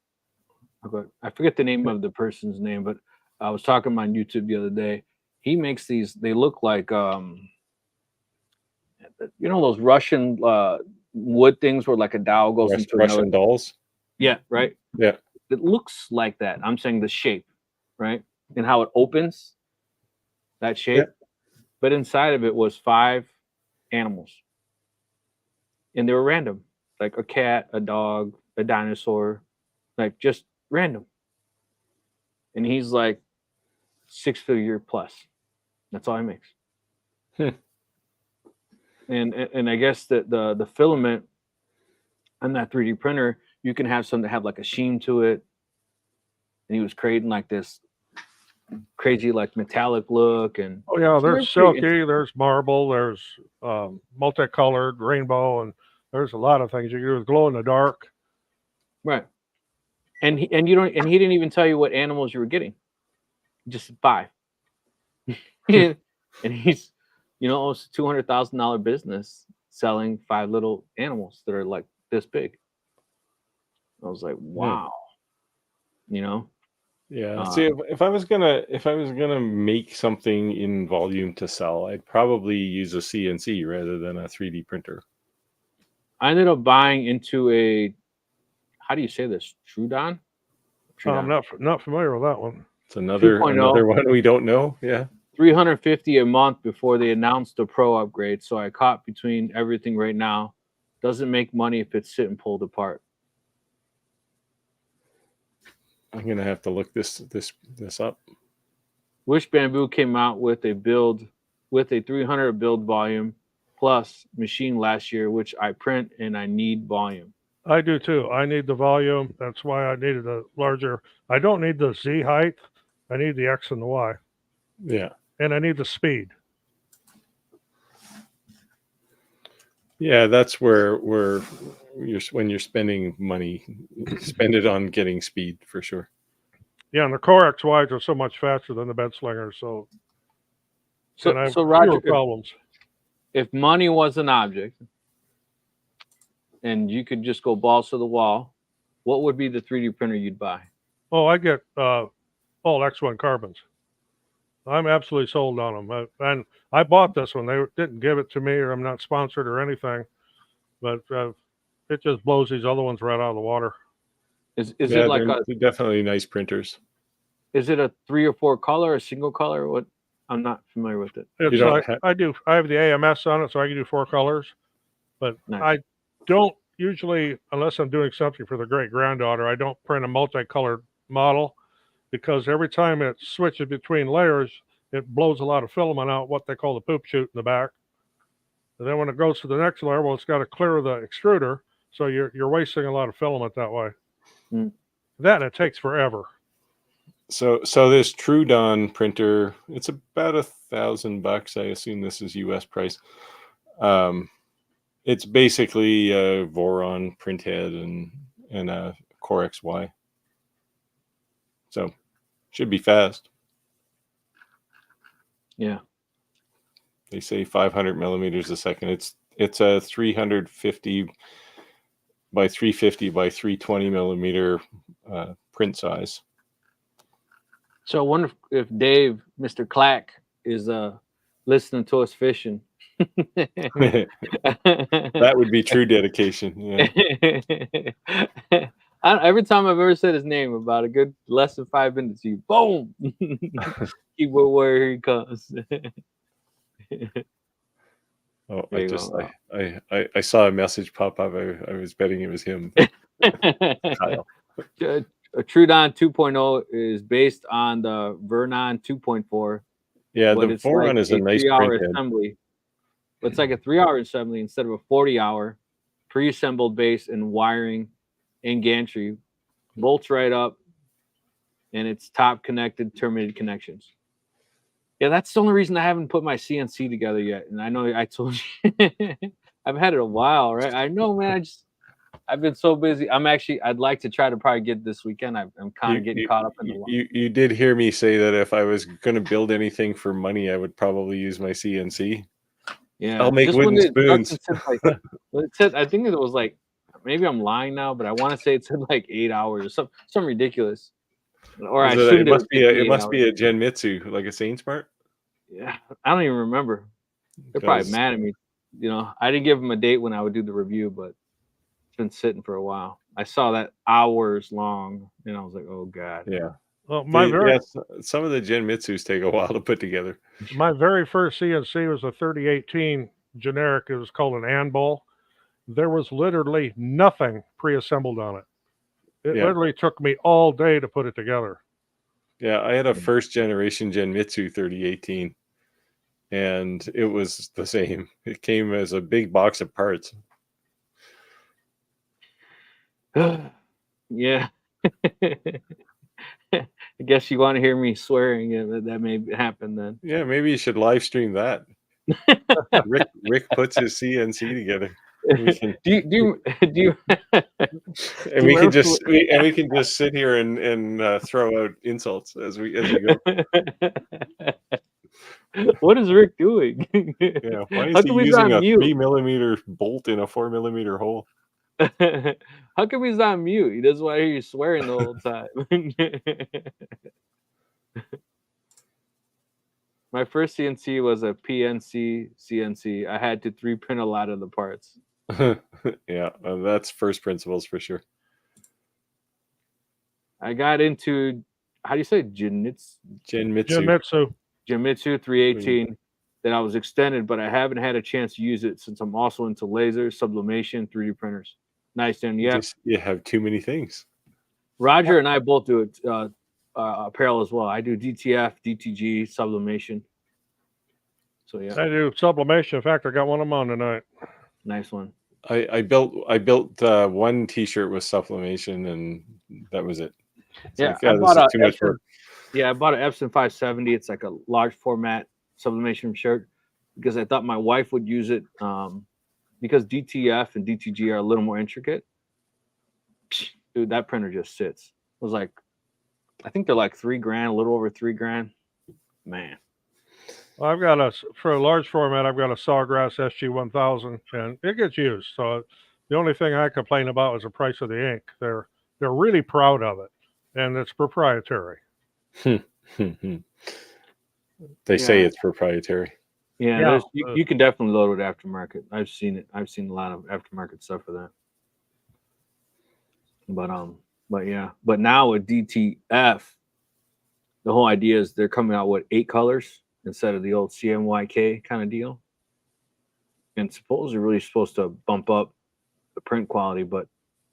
I forget the name of the person's name, but I was talking on YouTube the other day. He makes these. They look like you know those Russian wood things where like a dowel goes into Russian another. dolls. Yeah, right. Yeah. It looks like that. I'm saying the shape, right, and how it opens. That shape, but inside of it was 5 animals, and they were random, like a cat, a dog, a dinosaur, like just random. And he's like 6-figure plus. That's all he makes. And I guess that the filament on that 3D printer, you can have some that have like a sheen to it. And he was creating like this crazy like metallic look. And oh yeah, there's silky, there's marble, there's multicolored, rainbow, and there's a lot of things you can do with glow in the dark. Right. And he didn't even tell you what animals you were getting. Just 5. And he's, you know, almost a $200,000 business selling 5 little animals that are like this big. I was like, wow. You know? Yeah. See, if I was gonna make something in volume to sell, I'd probably use a CNC rather than a 3D printer. I ended up buying into a, how do you say this? Trudon? I'm not familiar with that one. It's another one we don't know. Yeah. $350 a month before they announced the Pro upgrade. So I caught between everything right now. Doesn't make money if it's sit and pulled apart. I'm gonna have to look this up. Wish Bamboo came out with a 300 build volume plus machine last year, which I print and I need volume. I do too. I need the volume. That's why I needed a larger. I don't need the Z height. I need the X and the Y. Yeah. And I need the speed. Yeah, that's where when you're spending money, spend it on getting speed for sure. Yeah, and the Core XYs are so much faster than the bed slingers. So Roger, problems. If money was an object and you could just go balls to the wall, what would be the 3D printer you'd buy? Oh, I get all X1 carbons. I'm absolutely sold on them. And I bought this one. They didn't give it to me, or I'm not sponsored or anything. But it just blows these other ones right out of the water. Is it like they're definitely nice printers? Is it a 3 or 4 color, a single color? What? I'm not familiar with it. It's like I have the AMS on it, so I can do 4 colors. But nice. I don't usually, unless I'm doing something for the great granddaughter, I don't print a multicolored model, because every time it switches between layers, it blows a lot of filament out, what they call the poop chute in the back. And then when it goes to the next layer, well, it's got to clear the extruder, so you're wasting a lot of filament that way. That, it takes forever. So this Trudon printer, it's about $1,000. I assume this is US price. It's basically a Voron print head and a Core XY. So should be fast. Yeah. They say 500 millimeters a second. It's a 350 by 350 by 320 millimeter print size. So I wonder if Dave, Mr. Clack, is listening to us fishing. That would be true dedication. Yeah. Every time I've ever said his name, about a good less than 5 minutes, you boom, keep where he comes. Oh, I saw a message pop up. I was betting it was him. Kyle. A Trudon 2.0 is based on the Vernon 2.4. Yeah, the Voron is a nice 3-hour print assembly. But it's like a 3-hour assembly instead of a 40-hour pre-assembled base and wiring and gantry. Bolts right up, and it's top connected, terminated connections. Yeah, that's the only reason I haven't put my CNC together yet. And I know I told you I've had it a while, right? I know, man. I've been so busy. I'd like to try to probably get this weekend. I'm kind of getting caught up in the line. You did hear me say that if I was going to build anything for money, I would probably use my CNC. Yeah, I'll make wooden spoons. I think it was like, maybe I'm lying now, but I want to say it said like 8 hours or something ridiculous. Or it must be a Genmitsu, like a SainSmart. Yeah, I don't even remember. They're probably mad at me. You know, I didn't give them a date when I would do the review, but it's been sitting for a while. I saw that hours long, and I was like, oh god. Yeah. Well, some of the Genmitsus take a while to put together. My very first CNC was a 3018 generic. It was called an Anball. There was literally nothing pre-assembled on it. It literally took me all day to put it together. Yeah, I had a first generation Genmitsu 3018, and it was the same. It came as a big box of parts. Yeah. I guess you want to hear me swearing. That may happen then. Yeah, maybe you should live stream that. Rick puts his CNC together. We can, do you and we can just sit here and throw out insults as we go. What is Rick doing? Yeah, why is he using a 3 millimeter bolt in a 4 millimeter hole? How come he's on mute? He doesn't want to hear you swearing the whole time. My first CNC was a PNC CNC. I had to 3D print a lot of the parts. Yeah, that's first principles for sure. I got into, how do you say, Genmitsu 318. That I was extended, but I haven't had a chance to use it since I'm also into lasers, sublimation, 3D printers. Nice, and yeah, you have too many things. Roger and I both do it apparel as well. I do DTF, DTG, sublimation. So yeah, I do sublimation. In fact, I got one of them on tonight. Nice one. I built one T-shirt with sublimation, and that was it. Yeah, I bought a too much work. Yeah, I bought an Epson 570. It's like a large format sublimation shirt because I thought my wife would use it because DTF and DTG are a little more intricate. Dude, that printer just sits. It was like, I think they're like $3,000, a little over $3,000. Man. Well, I've got for a large format, I've got a Sawgrass SG1000, and it gets used. So the only thing I complain about is the price of the ink. They're really proud of it, and it's proprietary. They say it's proprietary. Yeah, you can definitely load it aftermarket. I've seen it. I've seen a lot of aftermarket stuff for that. But yeah. But now with DTF, the whole idea is they're coming out with 8 colors instead of the old CMYK kind of deal. And supposedly really supposed to bump up the print quality. But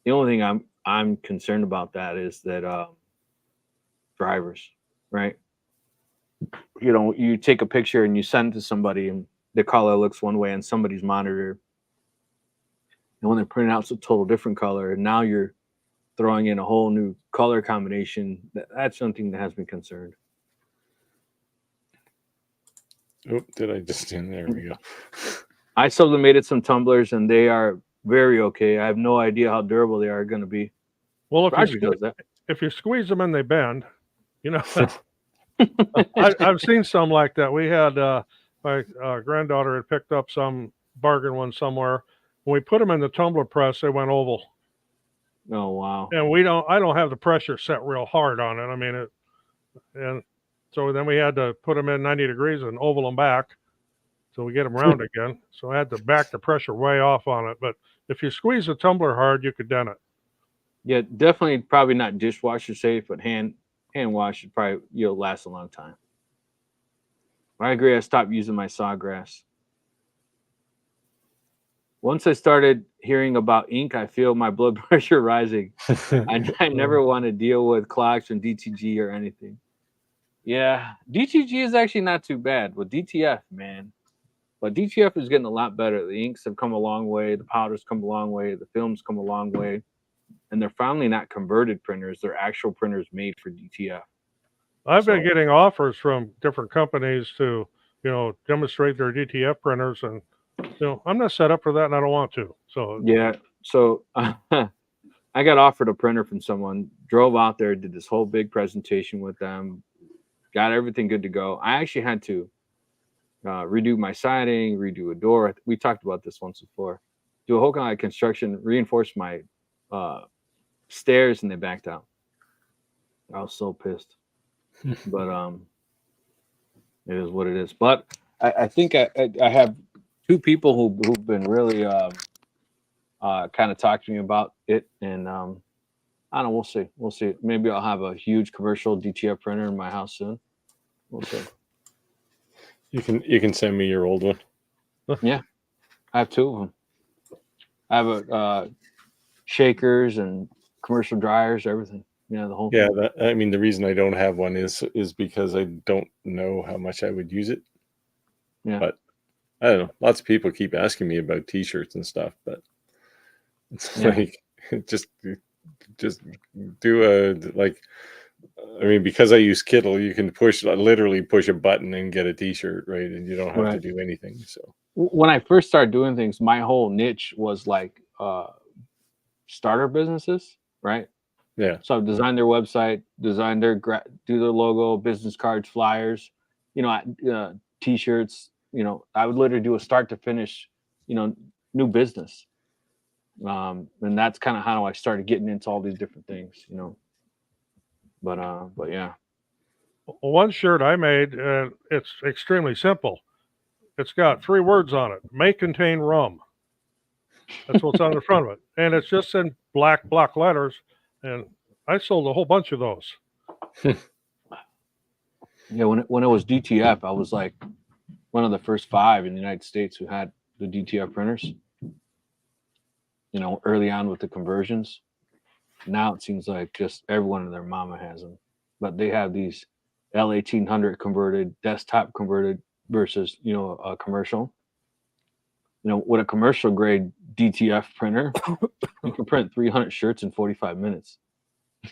the only thing I'm concerned about that is that drivers, right? you take a picture and you send it to somebody, and the color looks one way on somebody's monitor, and when they're printing out, it's a total different color, and now you're throwing in a whole new color combination. That's something that has me concerned. Oh, did I just in there we go. I sublimated some tumblers, and they are very okay. I have no idea how durable they are going to be. Well, Roger does that. if you squeeze them and they bend, you know, I've seen some like that. We had my granddaughter had picked up some bargain one somewhere. When we put them in the tumbler press, they went oval. Oh wow! And I don't have the pressure set real hard on it. I mean it, and so then we had to put them in 90 degrees and oval them back, so we get them round again. So I had to back the pressure way off on it. But if you squeeze the tumbler hard, you could dent it. Yeah, definitely, probably not dishwasher safe, but hand wash should probably last a long time. I agree. I stopped using my sawgrass. Once I started hearing about ink, I feel my blood pressure rising. I never want to deal with clogs from DTG or anything. Yeah, DTG is actually not too bad. With DTF, man. But DTF is getting a lot better. The inks have come a long way. The powders come a long way. The films come a long way. And they're finally not converted printers. They're actual printers made for DTF. I've been getting offers from different companies to, demonstrate their DTF printers, and I'm not set up for that, and I don't want to. So yeah, so I got offered a printer from someone. Drove out there, did this whole big presentation with them, got everything good to go. I actually had to redo my siding, redo a door. We talked about this once before. Do a whole kind of construction, reinforce my stairs, and they backed out. I was so pissed. But it is what it is. But I think I have two people who've been really kind of talking to me about it, and I don't know. We'll see. Maybe I'll have a huge commercial DTF printer in my house soon. We'll see. You can send me your old one. Yeah, I have two of them. I have shakers and commercial dryers, everything. The whole thing. I mean, the reason I don't have one is because I don't know how much I would use it. Yeah. But I don't know. Lots of people keep asking me about T-shirts and stuff, but it's like just do I mean, because I use Kittle, you can literally push a button and get a T-shirt, right? And you don't have to do anything. So when I first started doing things, my whole niche was like starter businesses, right? Yeah. So I've designed their website, designed do their logo, business cards, flyers, T-shirts. I would literally do a start to finish, new business. And that's kind of how I started getting into all these different things, But yeah. One shirt I made, it's extremely simple. It's got 3 words on it: may contain rum. That's what's on the front of it, and it's just in black block letters. And I sold a whole bunch of those. Yeah, when it was DTF, I was like one of the first 5 in the United States who had the DTF printers. Early on with the conversions. Now it seems like just everyone and their mama has them, but they have these L1800 converted, desktop converted versus a commercial. With a commercial grade DTF printer, you can print 300 shirts in 45 minutes.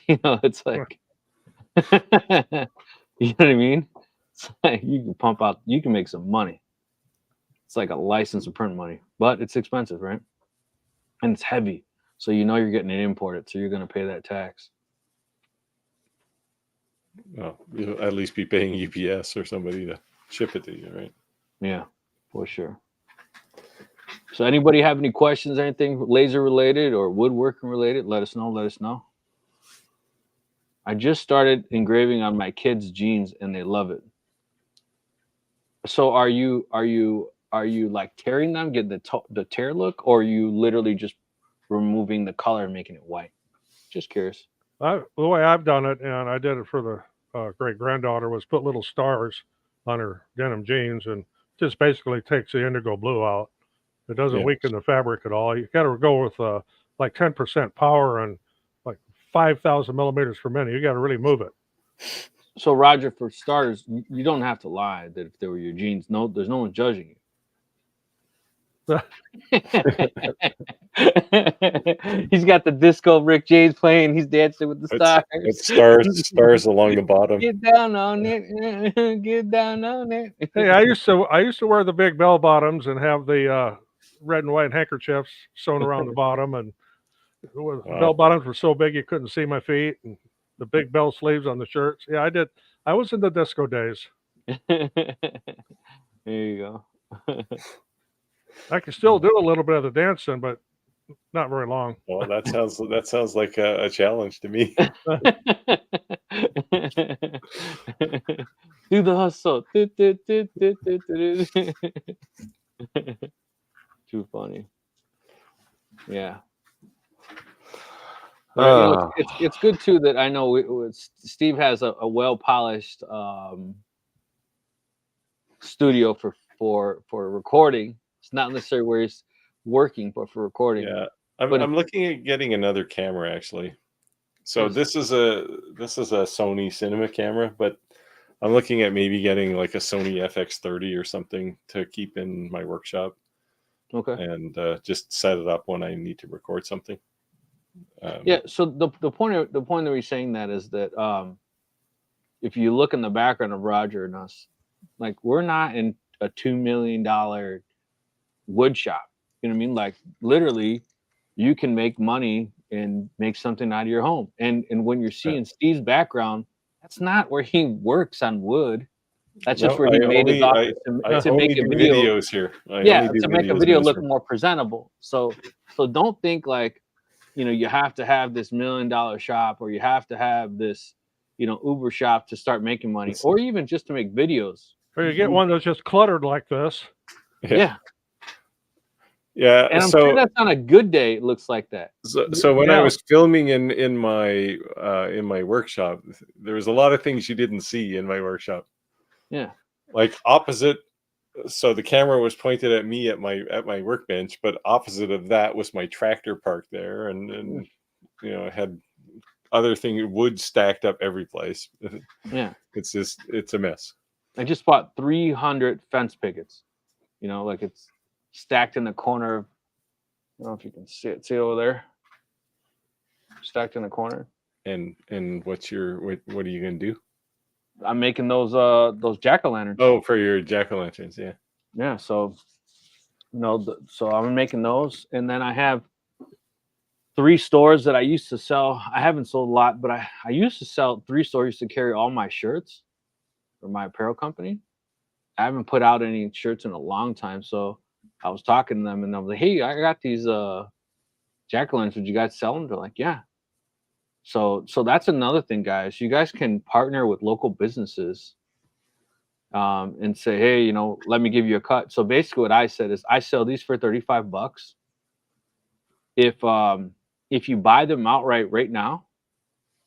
It's like, you know what I mean? It's like you can pump out, you can make some money. It's like a license to print money, but it's expensive, right? And it's heavy. So you're getting it imported, so you're going to pay that tax. Well, you'll at least be paying UPS or somebody to ship it to you, right? Yeah, for sure. So anybody have any questions, anything laser related or woodworking related? Let us know. I just started engraving on my kids' jeans and they love it. So are you like tearing them, getting the tear look, or are you literally just removing the color and making it white? Just curious. The way I've done it, and I did it for the great granddaughter, was put little stars on her denim jeans, and just basically takes the indigo blue out. It doesn't weaken the fabric at all. You got to go with like 10% power and like 5,000 millimeters per minute. You got to really move it. So Roger, for starters, you don't have to lie that if they were your jeans. No, there's no one judging you. He's got the disco Rick James playing. He's dancing with the stars. It's stars along the bottom. Get down on it. Get down on it. Hey, I used to wear the big bell bottoms and have the red and white handkerchiefs sewn around the bottom, and the bell bottoms were so big you couldn't see my feet, and the big bell sleeves on the shirts. Yeah, I did. I was in the disco days. There you go. I can still do a little bit of the dancing, but not very long. Well, that sounds like a challenge to me. Do the hustle. Too funny. Yeah. But, it's good too that I know Steve has a well polished studio for recording. It's not necessarily where he's working, but for recording. Yeah, I'm looking at getting another camera actually. So this is a Sony cinema camera, but I'm looking at maybe getting like a Sony FX30 or something to keep in my workshop. Okay. And just set it up when I need to record something. Yeah. So the point that we're saying that is that if you look in the background of Roger and us, like we're not in a $2 million wood shop. You know what I mean? Like literally, you can make money and make something out of your home. And when you're seeing Steve's background, that's not where he works on wood. That's just where he made his office to make a video. Videos here. To make a video look more presentable. So don't think like, you have to have this $1 million shop, or you have to have this, Uber shop to start making money, or even just to make videos. Or you get one that's just cluttered like this. Yeah. Yeah. And I'm sure that's on a good day. It looks like that. So when I was filming in my workshop, there was a lot of things you didn't see in my workshop. Yeah. Like opposite. So the camera was pointed at me at my workbench, but opposite of that was my tractor parked there, and I had other things, wood stacked up every place. Yeah. It's a mess. I just bought 300 fence pickets. Like it's stacked in the corner. I don't know if you can see it. See it over there? Stacked in the corner. And what are you gonna do? I'm making those jack-o'-lanterns. Oh, for your jack-o'-lanterns, yeah. Yeah, so so I'm making those, and then I have 3 stores that I used to sell. I haven't sold a lot, but I used to sell 3 stores to carry all my shirts for my apparel company. I haven't put out any shirts in a long time, so I was talking to them, and I was like, "Hey, I got these jack-o'-lanterns. Would you guys sell them?" They're like, "Yeah." So that's another thing, guys. You guys can partner with local businesses and say, "Hey, let me give you a cut." So basically, what I said is, I sell these for $35. If you buy them outright right now,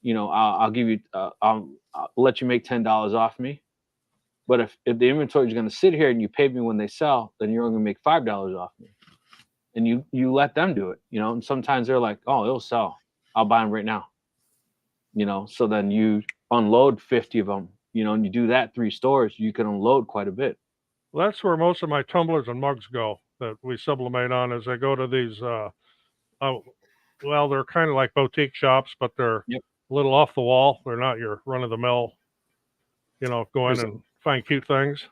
I'll give you, I'll let you make $10 off me. But if the inventory is going to sit here and you pay me when they sell, then you're only going to make $5 off me. And you let them do it, And sometimes they're like, "Oh, it'll sell. I'll buy them right now." So then you unload 50 of them, and you do that 3 stores, you can unload quite a bit. Well, that's where most of my tumblers and mugs go that we sublimate on, as they go to these, they're kind of like boutique shops, but they're a little off the wall. They're not your run of the mill, go in and find cute things.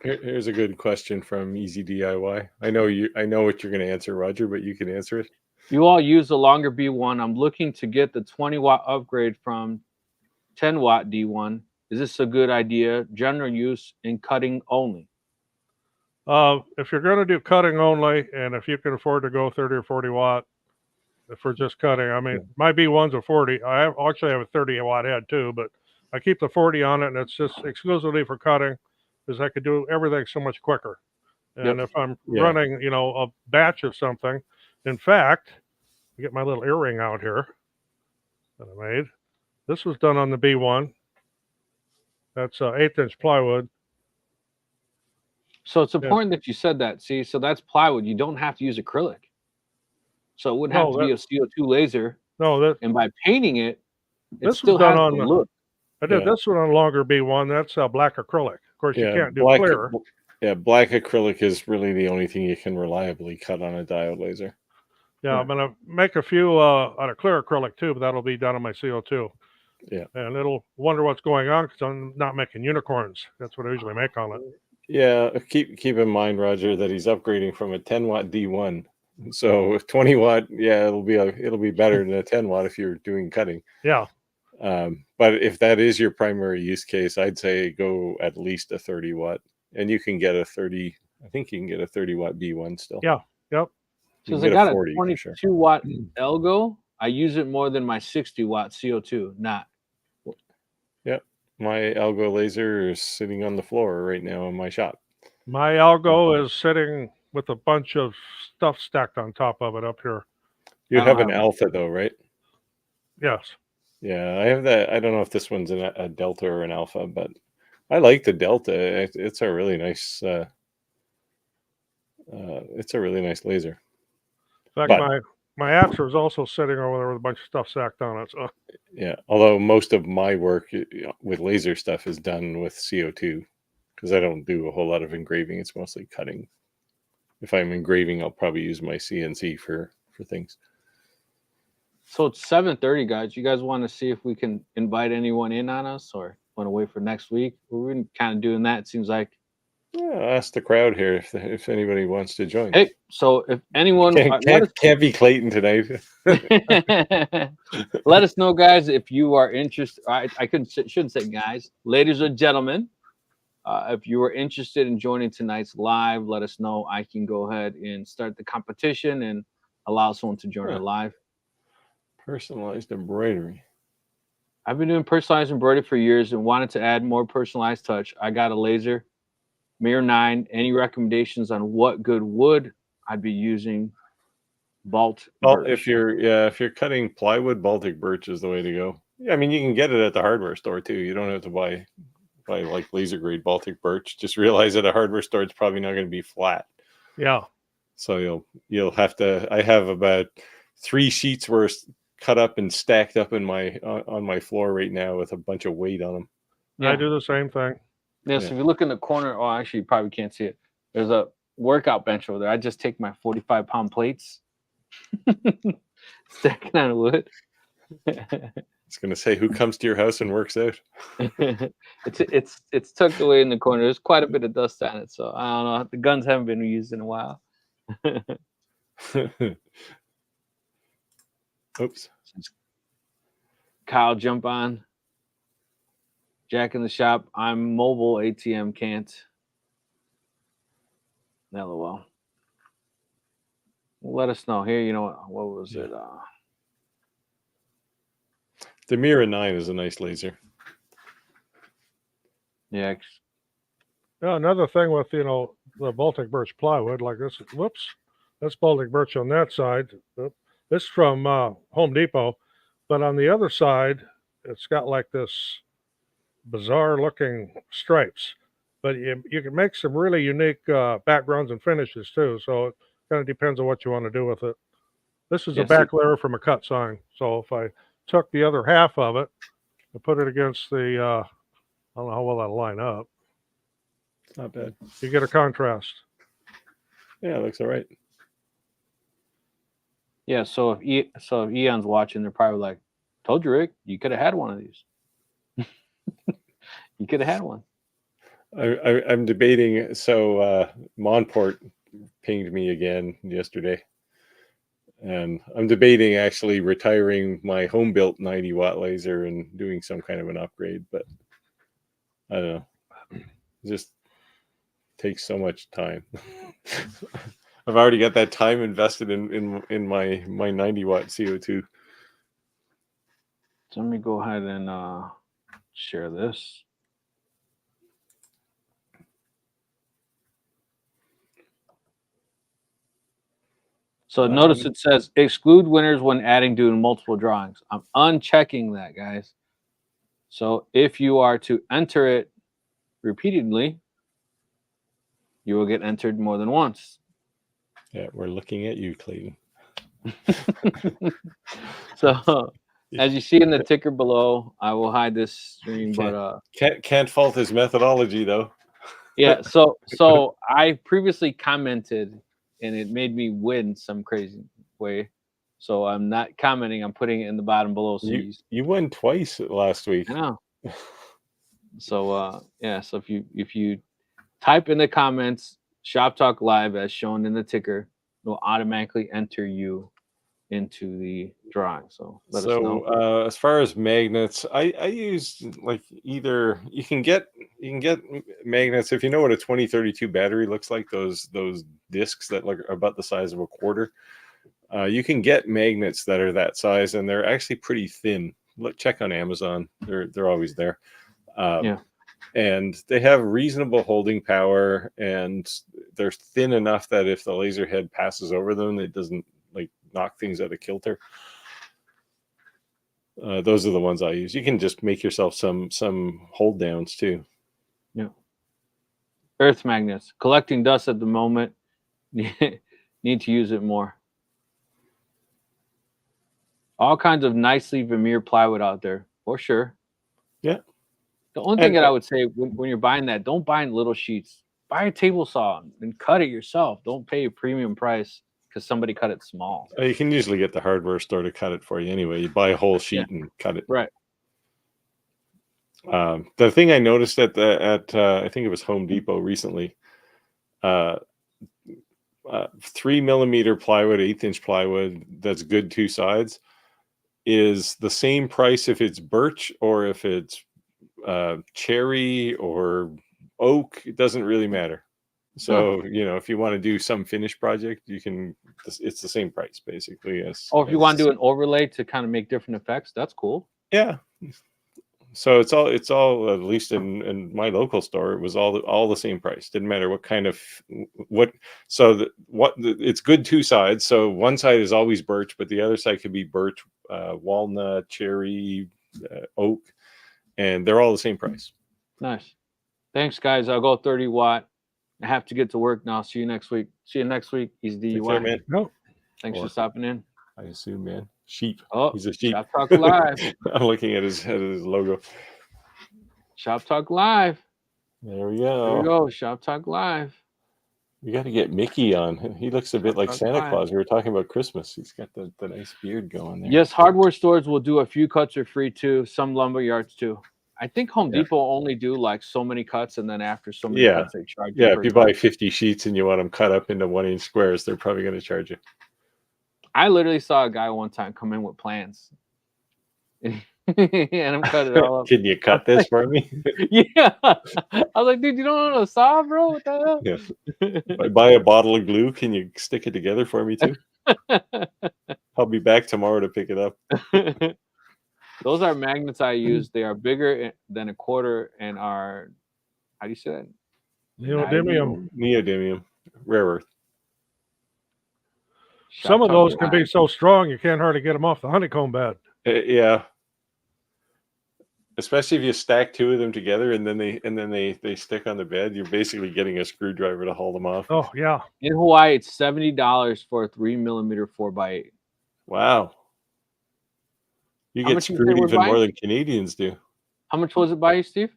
Here's a good question from Easy DIY. I know what you're going to answer, Roger, but you can answer it. You all use the longer B1. I'm looking to get the 20-watt upgrade from 10-watt D1. Is this a good idea? General use in cutting only. If you're going to do cutting only, and if you can afford to go 30 or 40 watt, if we're just cutting, I mean, my B1's a 40. I actually have a 30 watt head too, but I keep the 40 on it, and it's just exclusively for cutting, because I could do everything so much quicker. And if I'm running, a batch of something, in fact, I get my little earring out here that I made. This was done on the B1. That's 1/8-inch plywood. So it's important that you said that. See, so that's plywood. You don't have to use acrylic. So it wouldn't have to be a CO2 laser. No, and by painting it, this still was done has on the look. I did Yeah. this one on longer B1. That's black acrylic. Of course, you can't do black, clear. Yeah, black acrylic is really the only thing you can reliably cut on a diode laser. Yeah, I'm going to make a few out of clear acrylic too, but that'll be done on my CO2. Yeah. And it'll wonder what's going on because I'm not making unicorns. That's what I usually make on it. Yeah, keep in mind, Roger, that he's upgrading from a 10-watt D1. So with 20 watt, yeah, it'll be better than a 10 watt if you're doing cutting. Yeah. But if that is your primary use case, I'd say go at least a 30 watt, and you can get a 30. I think you can get a 30 watt B1 still. Yeah. Yep. Since I got a 22 watt Elgo, I use it more than my 60 watt CO2. Not. Yep. My Elgo laser is sitting on the floor right now in my shop. My Elgo is sitting with a bunch of stuff stacked on top of it up here. You have an Alpha though, right? Yes. Yeah, I have that. I don't know if this one's a Delta or an Alpha, but I like the Delta. It's a really nice. It's a really nice laser. In fact, my Atzer is also sitting over there with a bunch of stuff stacked on it. So. Yeah, although most of my work with laser stuff is done with CO2 because I don't do a whole lot of engraving. It's mostly cutting. If I'm engraving, I'll probably use my CNC for things. So it's 7:30, guys. You guys want to see if we can invite anyone in on us, or want to wait for next week? We're kind of doing that. It seems like. Yeah, I'll ask the crowd here if anybody wants to join. Hey, so if anyone can't be Clayton tonight. Let us know, guys, if you are interested. I shouldn't say guys, ladies or gentlemen. If you are interested in joining tonight's live, let us know. I can go ahead and start the competition and allow someone to join our live. Personalized embroidery. I've been doing personalized embroidery for years and wanted to add more personalized touch. I got a laser. Mirror 9, any recommendations on what good wood I'd be using? Baltic birch. If you're cutting plywood, Baltic birch is the way to go. Yeah, I mean you can get it at the hardware store too. You don't have to buy like laser grade Baltic birch. Just realize at a hardware store it's probably not going to be flat. Yeah. So you'll have to. I have about 3 sheets worth cut up and stacked up in on my floor right now with a bunch of weight on them. Yeah. I do the same thing. Yeah, so if you look in the corner, actually, you probably can't see it. There's a workout bench over there. I just take my 45-pound plates, stack it on wood. It's gonna say, who comes to your house and works out? It's tucked away in the corner. There's quite a bit of dust on it, so I don't know. The guns haven't been used in a while. Oops. Kyle, jump on. Jack in the shop. I'm mobile. ATM can't. LOL. Let us know here. You know what was it? The Mira 9 is a nice laser. Yeah. Another thing with the Baltic birch plywood like this. Whoops, that's Baltic birch on that side. This from Home Depot, but on the other side, it's got like this bizarre looking stripes, but you can make some really unique backgrounds and finishes too, so it kind of depends on what you want to do with it. This is a back layer from a cut sign, so if I took the other half of it and put it against the I don't know how well that'll line up. It's not bad. You get a contrast. Yeah, it looks all right. Yeah, so if Eon's watching, they're probably like, told you, Rick, you could have had one of these. You could have had one. I'm debating. So Monport pinged me again yesterday, and I'm debating actually retiring my home built 90 watt laser and doing some kind of an upgrade. But I don't know. It just takes so much time. I've already got that time invested in my 90 watt CO2. So let me go ahead and share this. So notice it says exclude winners when doing multiple drawings. I'm unchecking that, guys. So if you are to enter it repeatedly, you will get entered more than once. Yeah, we're looking at you, Clayton. So As you see in the ticker below, I will hide this stream, but Can't fault his methodology though. yeah. So I previously commented, and it made me win some crazy way. So I'm not commenting. I'm putting it in the bottom below. So You won twice last week. I know. So yeah. So if you type in the comments Shop Talk Live as shown in the ticker, it will automatically enter you into the drawing. So let us know. As far as magnets, I use like either you can get magnets if you know what a 2032 battery looks like, those discs that look about the size of a quarter. You can get magnets that are that size, and they're actually pretty thin. Check on Amazon; they're always there. Yeah. And they have reasonable holding power, and they're thin enough that if the laser head passes over them, it doesn't like knock things out of kilter. Those are the ones I use. You can just make yourself some hold downs too. Yeah. Earth magnets. Collecting dust at the moment. Need to use it more. All kinds of nicely veneered plywood out there, for sure. Yeah. The only thing that I would say when you're buying that, don't buy in little sheets. Buy a table saw and cut it yourself. Don't pay a premium price because somebody cut it small. You can usually get the hardware store to cut it for you anyway. You buy a whole sheet and cut it. Right. The thing I noticed at I think it was Home Depot recently, 3mm plywood, 1/8" plywood that's good two sides is the same price if it's birch or if it's cherry or oak. It doesn't really matter. So if you want to do some finished project, you can. It's the same price basically. If you want to do an overlay to kind of make different effects, that's cool. Yeah. So it's all at least in my local store, it was all the same price. Didn't matter what kind of it's good two sides. So one side is always birch, but the other side could be birch, walnut, cherry, oak, and they're all the same price. Nice. Thanks, guys. I'll go 30 watt. I have to get to work now. See you next week. He's DUI. Man. No. Thanks for stopping in. I assume, man. Sheep. Oh, he's a sheep. Shop Talk Live. I'm looking at his logo. Shop Talk Live. There we go. There we go. Shop Talk Live. We got to get Mickey on. He looks a bit like Santa Live. Claus. We were talking about Christmas. He's got the nice beard going there. Yes, hardware stores will do a few cuts for free too. Some lumber yards too. I think Home Depot only do like so many cuts, and then after so many cuts, they charge you. Yeah, if you buy 50 sheets and you want them cut up into 1-inch squares, they're probably going to charge you. I literally saw a guy one time come in with plans. And I'm cutting it all up. Can you cut this for me? Yeah. I was like, dude, you don't know a saw, bro? What the hell? Yeah. If I buy a bottle of glue, can you stick it together for me too? I'll be back tomorrow to pick it up. Those are magnets I use. They are bigger than a quarter and are, how do you say that? Neodymium. Rare earth. Some of those can be so strong you can't hardly get them off the honeycomb bed. Yeah. Especially if you stack two of them together and then they stick on the bed, you're basically getting a screwdriver to haul them off. Oh yeah. In Hawaii, it's $70 for a 3mm 4x8. Wow. You get screwed even more than Canadians do. How much was it by you, Steve?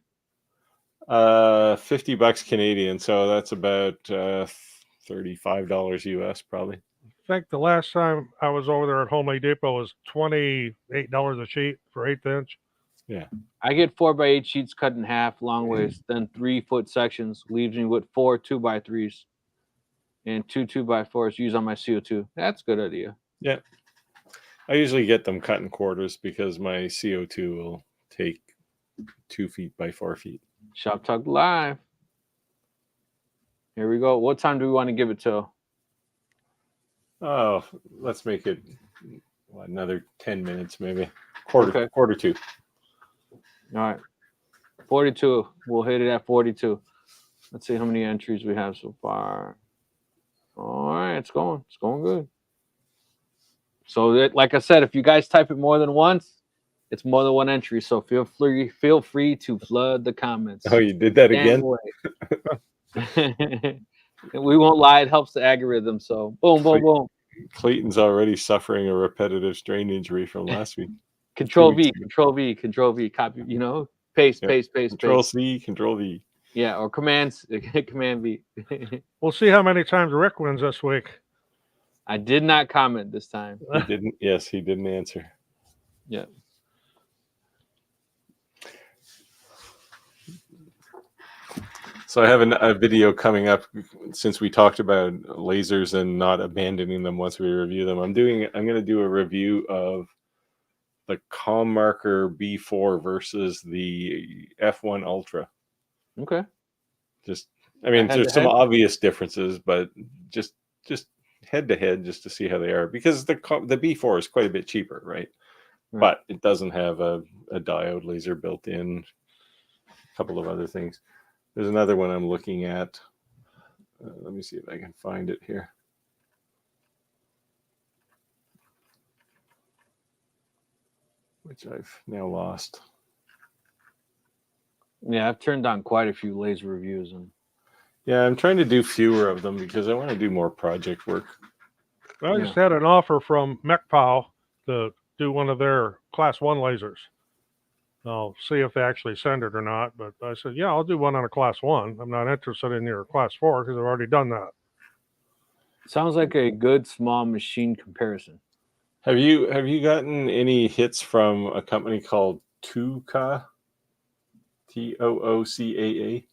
$50 Canadian. So that's about $35 US probably. In fact, the last time I was over there at Home Depot was $28 a sheet for 1/8 inch. Yeah. I get 4x8 sheets cut in half, long ways, then 3-foot sections, leaves me with 4 2x3s and 2 2x4s used on my CO2. That's a good idea. Yeah. I usually get them cut in quarters because my CO2 will take 2 feet by 4 feet. Shop Talk Live. Here we go. What time do we want to give it till? Oh, let's make it another 10 minutes, maybe. Quarter two. All right. 42. We'll hit it at 42. Let's see how many entries we have so far. All right. It's going good. So like I said, if you guys type it more than once, it's more than one entry. So feel free to flood the comments. Oh, you did that again? We won't lie. It helps the algorithm. So boom, boom, boom. Clayton's already suffering a repetitive strain injury from last week. Control 2 V, weeks ago. Control V, Control V, copy. Paste, Yep. paste, paste, Control paste. C, Control V. Yeah, or Command V. We'll see how many times Rick wins this week. I did not comment this time. He didn't. Yes, he didn't answer. Yeah. So I have a video coming up since we talked about lasers and not abandoning them once we review them. I'm going to do a review of the Commarker B4 versus the F1 Ultra. Okay. I mean, Head there's to some head? obvious differences, but just head to head just to see how they are, because the B4 is quite a bit cheaper, right? But it doesn't have a diode laser built in. A couple of other things. There's another one I'm looking at. Let me see if I can find it here. Which I've now lost. Yeah, I've turned on quite a few laser reviews, and Yeah, I'm trying to do fewer of them because I want to do more project work. Well, I just had an offer from MechPow to do one of their Class 1 lasers. I'll see if they actually send it or not. But I said, yeah, I'll do one on a Class 1. I'm not interested in your Class 4 because I've already done that. sounds like a good small machine comparison. Have you gotten any hits from a company called Tooka? TOOCAA?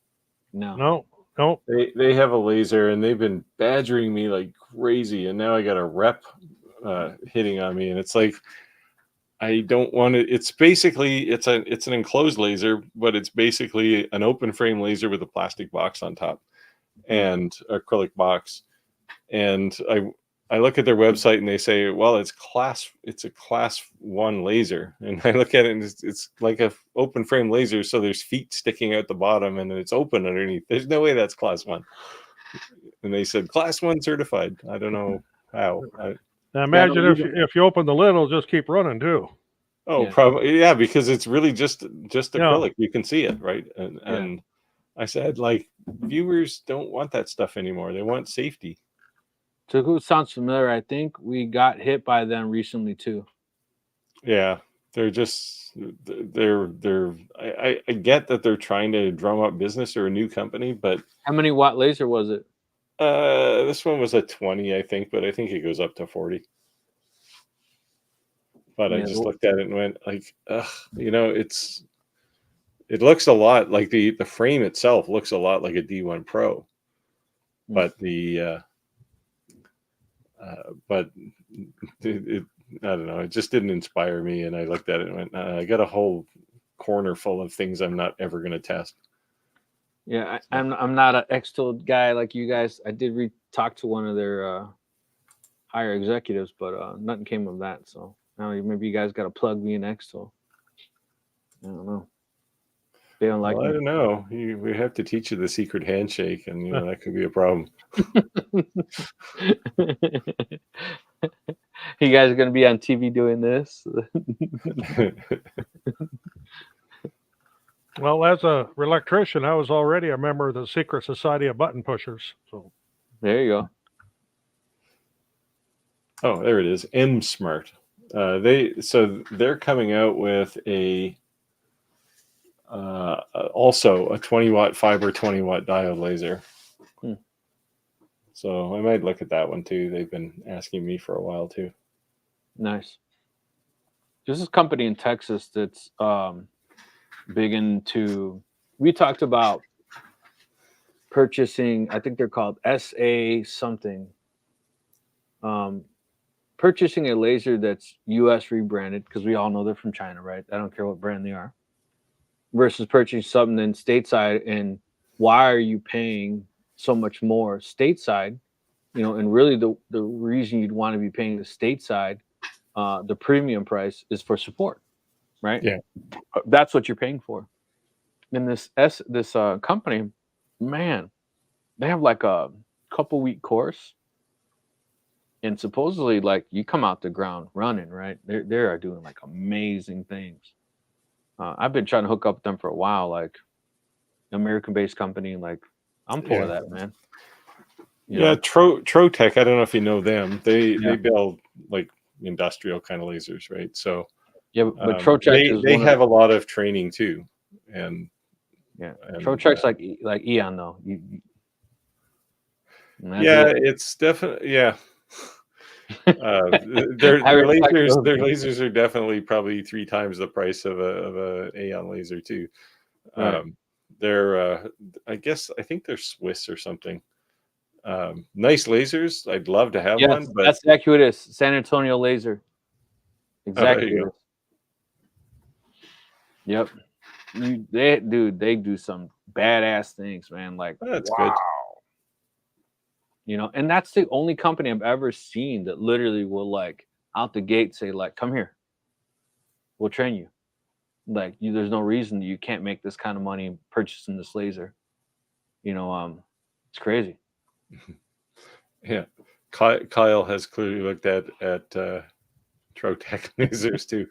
No. No. They have a laser, and they've been badgering me like crazy, and now I got a rep hitting on me, and it's like, I don't want it. It's basically it's an enclosed laser, but it's basically an open frame laser with a plastic box on top and acrylic box. And I look at their website and they say, well, it's a class 1 laser. And I look at it and it's like a open frame laser. So there's feet sticking out the bottom and it's open underneath. There's no way that's class 1. And they said class 1 certified. I don't know how. Now imagine if you open the lid, it'll just keep running too. Oh, probably. Yeah, because it's really just acrylic. You can see it, right? And I said, like, viewers don't want that stuff anymore. They want safety. So who sounds familiar? I think we got hit by them recently too. Yeah, I get that they're trying to drum up business or a new company, but How many watt laser was it? this one was a 20, I think, but I think it goes up to 40. But I just looked at it and went like, ugh, it looks a lot like the frame itself looks a lot like a D1 Pro, but I don't know. It just didn't inspire me, and I looked at it and went, I got a whole corner full of things I'm not ever going to test. Yeah, I'm not an Xtool guy like you guys. I did talk to one of their higher executives, but nothing came of that. So now maybe you guys got to plug me in Xtool. I don't know. They don't like me. I don't know. We have to teach you the secret handshake, and that could be a problem. You guys are going to be on TV doing this? Well, as a electrician, I was already a member of the Secret Society of Button Pushers. So there you go. Oh, there it is. M Smart. They're coming out with also a 20 watt fiber 20 watt diode laser. So I might look at that one too. They've been asking me for a while too. Nice. There's this company in Texas that's big into. We talked about purchasing. I think they're called SA something. Purchasing a laser that's U.S. rebranded, because we all know they're from China, right? I don't care what brand they are. Versus purchasing something in stateside, and why are you paying so much more stateside? And really the reason you'd want to be paying the stateside, the premium price is for support, right? Yeah, that's what you're paying for. And this company, man, they have like a couple week course, and supposedly like you come out the ground running, right? They are doing like amazing things. I've been trying to hook up with them for a while, like American-based company. Like I'm for that, man. Trotec. I don't know if you know them. They build like industrial kind of lasers, right? So Yeah, but Trocheck is they have a lot of training too, and Trocheck's like Eon though. Yeah, it's definitely their lasers are definitely probably 3 times the price of a Aeon laser too. Right. They're I think they're Swiss or something. Nice lasers. I'd love to have one, but that's exactly what it is. San Antonio laser. Exactly. Yep. They do some badass things, man. Like, that's wow. good. You know, and that's the only company I've ever seen that literally will like out the gate say like, come here, we'll train you. Like, there's no reason you can't make this kind of money purchasing this laser. You know, it's crazy. Yeah, Kyle has clearly looked at Trotec lasers too.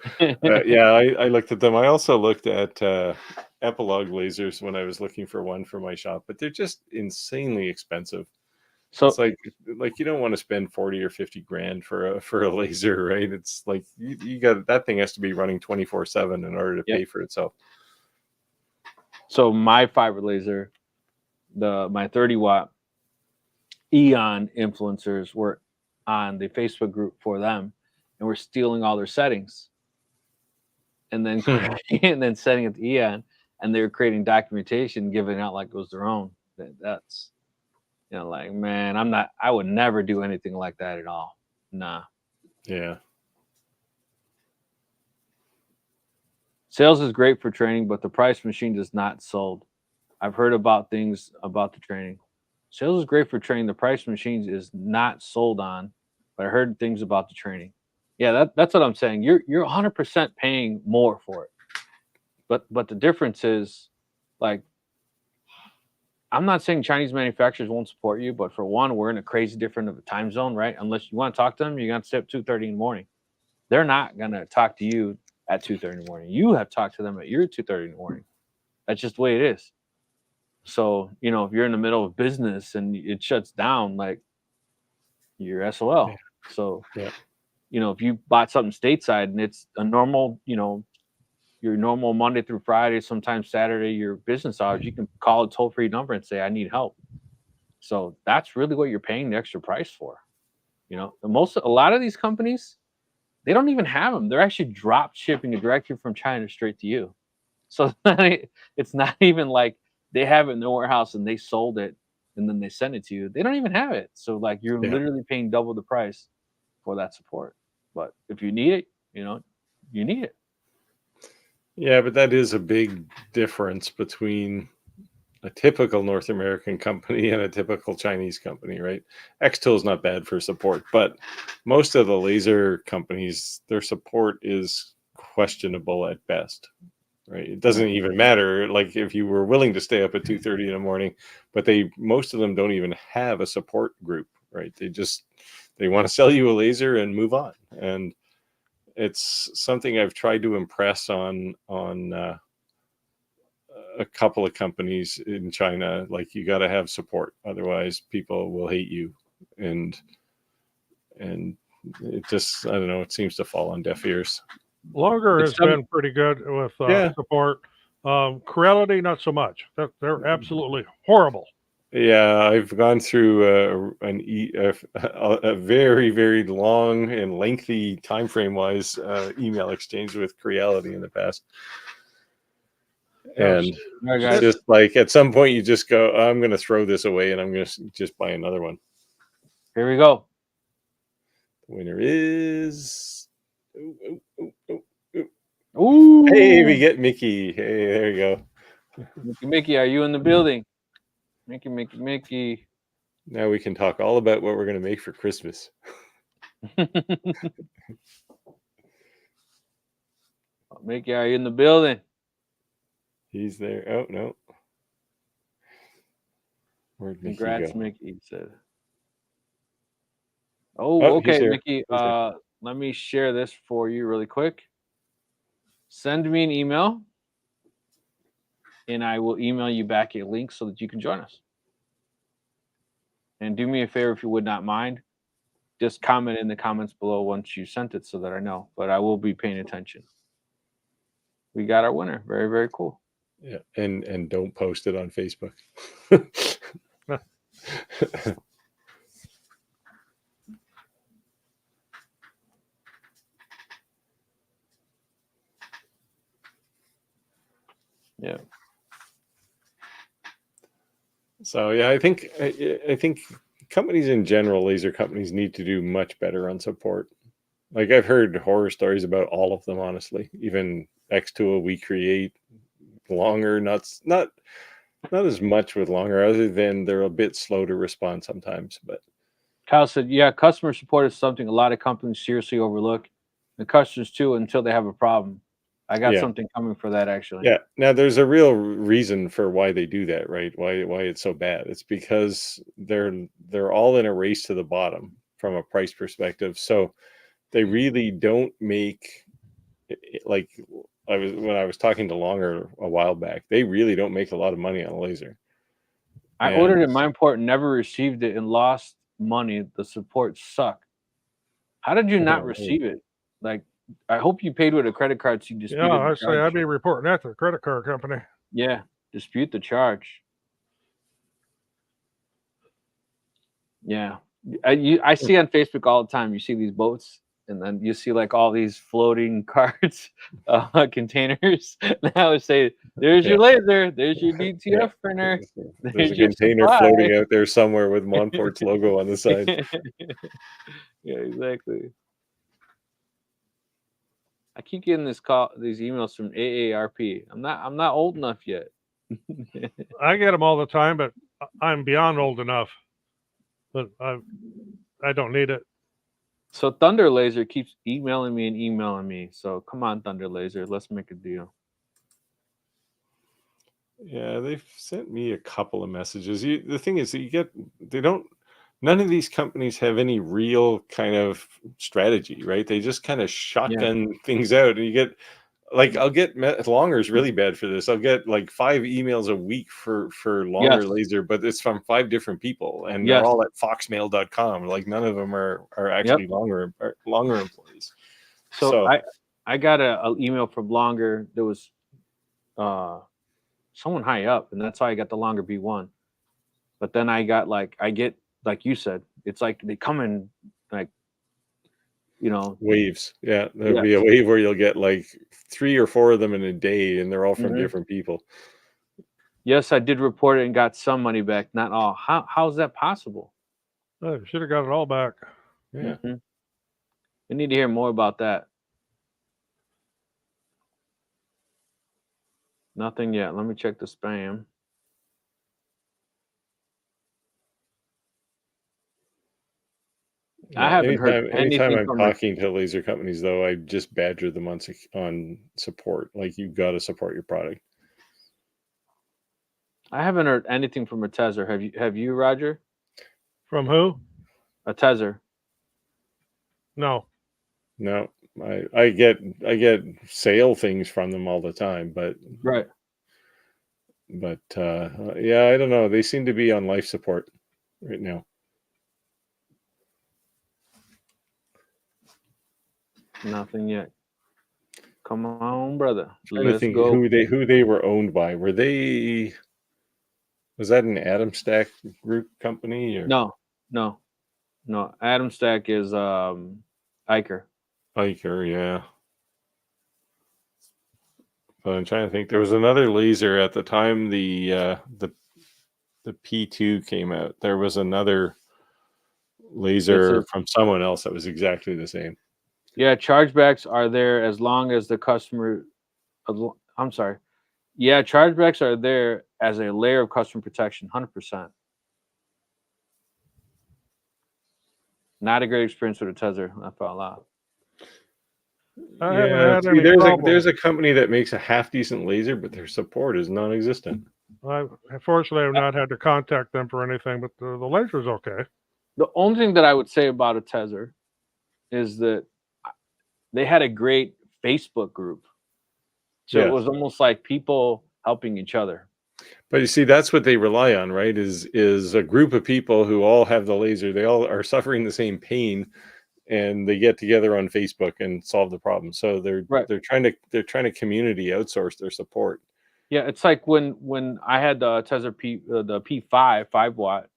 Yeah, I looked at them. I also looked at Epilogue lasers when I was looking for one for my shop, but they're just insanely expensive. So it's like you don't want to spend 40 or 50 grand for a laser, right? It's like you got that thing has to be running 24/7 in order to pay for itself. So my fiber laser, my 30-watt Eon influencers were on the Facebook group for them, and we're stealing all their settings, and then and then setting it to Eon, and they were creating documentation, giving out like it was their own. That's like, man, I would never do anything like that at all. Nah. Yeah. Sales is great for training, but the price machine is not sold. I've heard about things about the training. Sales is great for training. The price machines is not sold on, but I heard things about the training. Yeah, that's what I'm saying. You're 100% paying more for it. But the difference is, like, I'm not saying Chinese manufacturers won't support you, but for one, we're in a crazy different of a time zone, right? Unless you want to talk to them, you're going to stay up 2:30 in the morning. They're not going to talk to you at 2:30 in the morning. You have talked to them at your 2:30 in the morning. That's just the way it is. So, if you're in the middle of business and it shuts down, like, you're SOL. Yeah. So, if you bought something stateside and it's a normal, your normal Monday through Friday, sometimes Saturday, your business hours, you can call a toll-free number and say, I need help. So that's really what you're paying the extra price for. A lot of these companies, they don't even have them. They're actually drop shipping it directly from China straight to you. So it's not even like they have it in their warehouse and they sold it and then they send it to you. They don't even have it. So like you're literally paying double the price for that support. But if you need it, you need it. Yeah, but that is a big difference between a typical North American company and a typical Chinese company, right? Xtool is not bad for support, but most of the laser companies, their support is questionable at best, right? It doesn't even matter. Like if you were willing to stay up at 2:30 in the morning, but most of them don't even have a support group, right? They want to sell you a laser and move on. And it's something I've tried to impress on a couple of companies in China. Like you got to have support, otherwise people will hate you, and it just, I don't know, it seems to fall on deaf ears. Longer has been pretty good with support. Creality, not so much. They're absolutely horrible. Yeah, I've gone through a very, very long and lengthy time frame wise email exchange with Creality in the past. And it's just like at some point you just go, I'm going to throw this away and I'm going to just buy another one. Here we go. The winner is... Ooh. Hey, we get Mickey. Hey, there you go. Mickey, are you in the building? Mickey. Now we can talk all about what we're going to make for Christmas. Mickey, are you in the building? He's there. Oh, no. Where'd Mickey Congrats, go? Mickey said. Oh, okay, Mickey. Let me share this for you really quick. Send me an email, and I will email you back a link so that you can join us. And do me a favor, if you would not mind, just comment in the comments below once you sent it so that I know. But I will be paying attention. we got our winner. Very, very cool. Yeah, and don't post it on Facebook. Yeah. So yeah, I think companies in general, laser companies, need to do much better on support. Like I've heard horror stories about all of them, honestly. Even X2, we create longer, not as much with longer, other than they're a bit slow to respond sometimes. But Kyle said, yeah, customer support is something a lot of companies seriously overlook. The customers too, until they have a problem. I got yeah, something coming for that actually. yeah. Now there's a real reason for why they do that, right? Why it's so bad? It's because they're all in a race to the bottom from a price perspective. So they really don't make, like, when I was talking to Longer a while back, they really don't make a lot of money on a laser. I ordered it, my import, never received it, and lost money. The support suck. How did you not receive it? Like, I hope you paid with a credit card, so you disputed Yeah, I the say charge. I'd be reporting that to the credit card company. Yeah, dispute the charge. Yeah, I see on Facebook all the time. You see these boats, and then you see like all these floating carts, containers. And I would say, "There's your laser. There's your DTF printer. There's a your container supply." floating out there somewhere with Monport's logo on the side. Yeah, exactly. I keep getting these emails from AARP. I'm not old enough yet. I get them all the time, but I'm beyond old enough. But I don't need it. So Thunder Laser keeps emailing me. So come on, Thunder Laser, let's make a deal. Yeah, they've sent me a couple of messages. The thing is that none of these companies have any real kind of strategy, right? They just kind of shotgun things out, and you get, like, I'll get Longer's really bad for this. I'll get like 5 emails a week for Longer Laser, but it's from 5 different people, and they're all at foxmail.com. Like, none of them are actually Longer employees. So I got an email from Longer. There was someone high up, and that's how I got the Longer B1. But then I get like you said, it's like they come in like, waves. Yeah, there'll be a wave where you'll get like 3 or 4 of them in a day, and they're all from different people. Yes, I did report it and got some money back, not all. How is that possible? Should have got it all back. Yeah. We need to hear more about that. Nothing yet. Let me check the spam. I haven't heard anything. Anytime I'm talking to laser companies, though, I just badger them on support. Like, you got to support your product. I haven't heard anything from a Tezer. Have you, Roger? From who? A Tezer. No. I get sale things from them all the time, but right. But yeah, I don't know. They seem to be on life support right now. Nothing yet. Come on, brother. Let's go. Who they were owned by? Was that an Atom Stack group company? Or? No. Atom Stack is Iker. Iker, yeah. But I'm trying to think. There was another laser at the time the P2 came out. There was another laser from someone else that was exactly the same. Yeah, chargebacks are there as long as the customer. I'm sorry. Yeah, chargebacks are there as a layer of customer protection, 100%. Not a great experience with a Tezer. I found out. There's a company that makes a half decent laser, but their support is non-existent. Unfortunately, I've not had to contact them for anything, but the laser's okay. The only thing that I would say about a Tezer is that they had a great Facebook group. So it was almost like people helping each other. But you see, that's what they rely on, right? Is a group of people who all have the laser. They all are suffering the same pain, and they get together on Facebook and solve the problem. So they're Right. trying to community outsource their support. Yeah, it's like when I had the Tesla the P5 5 watt,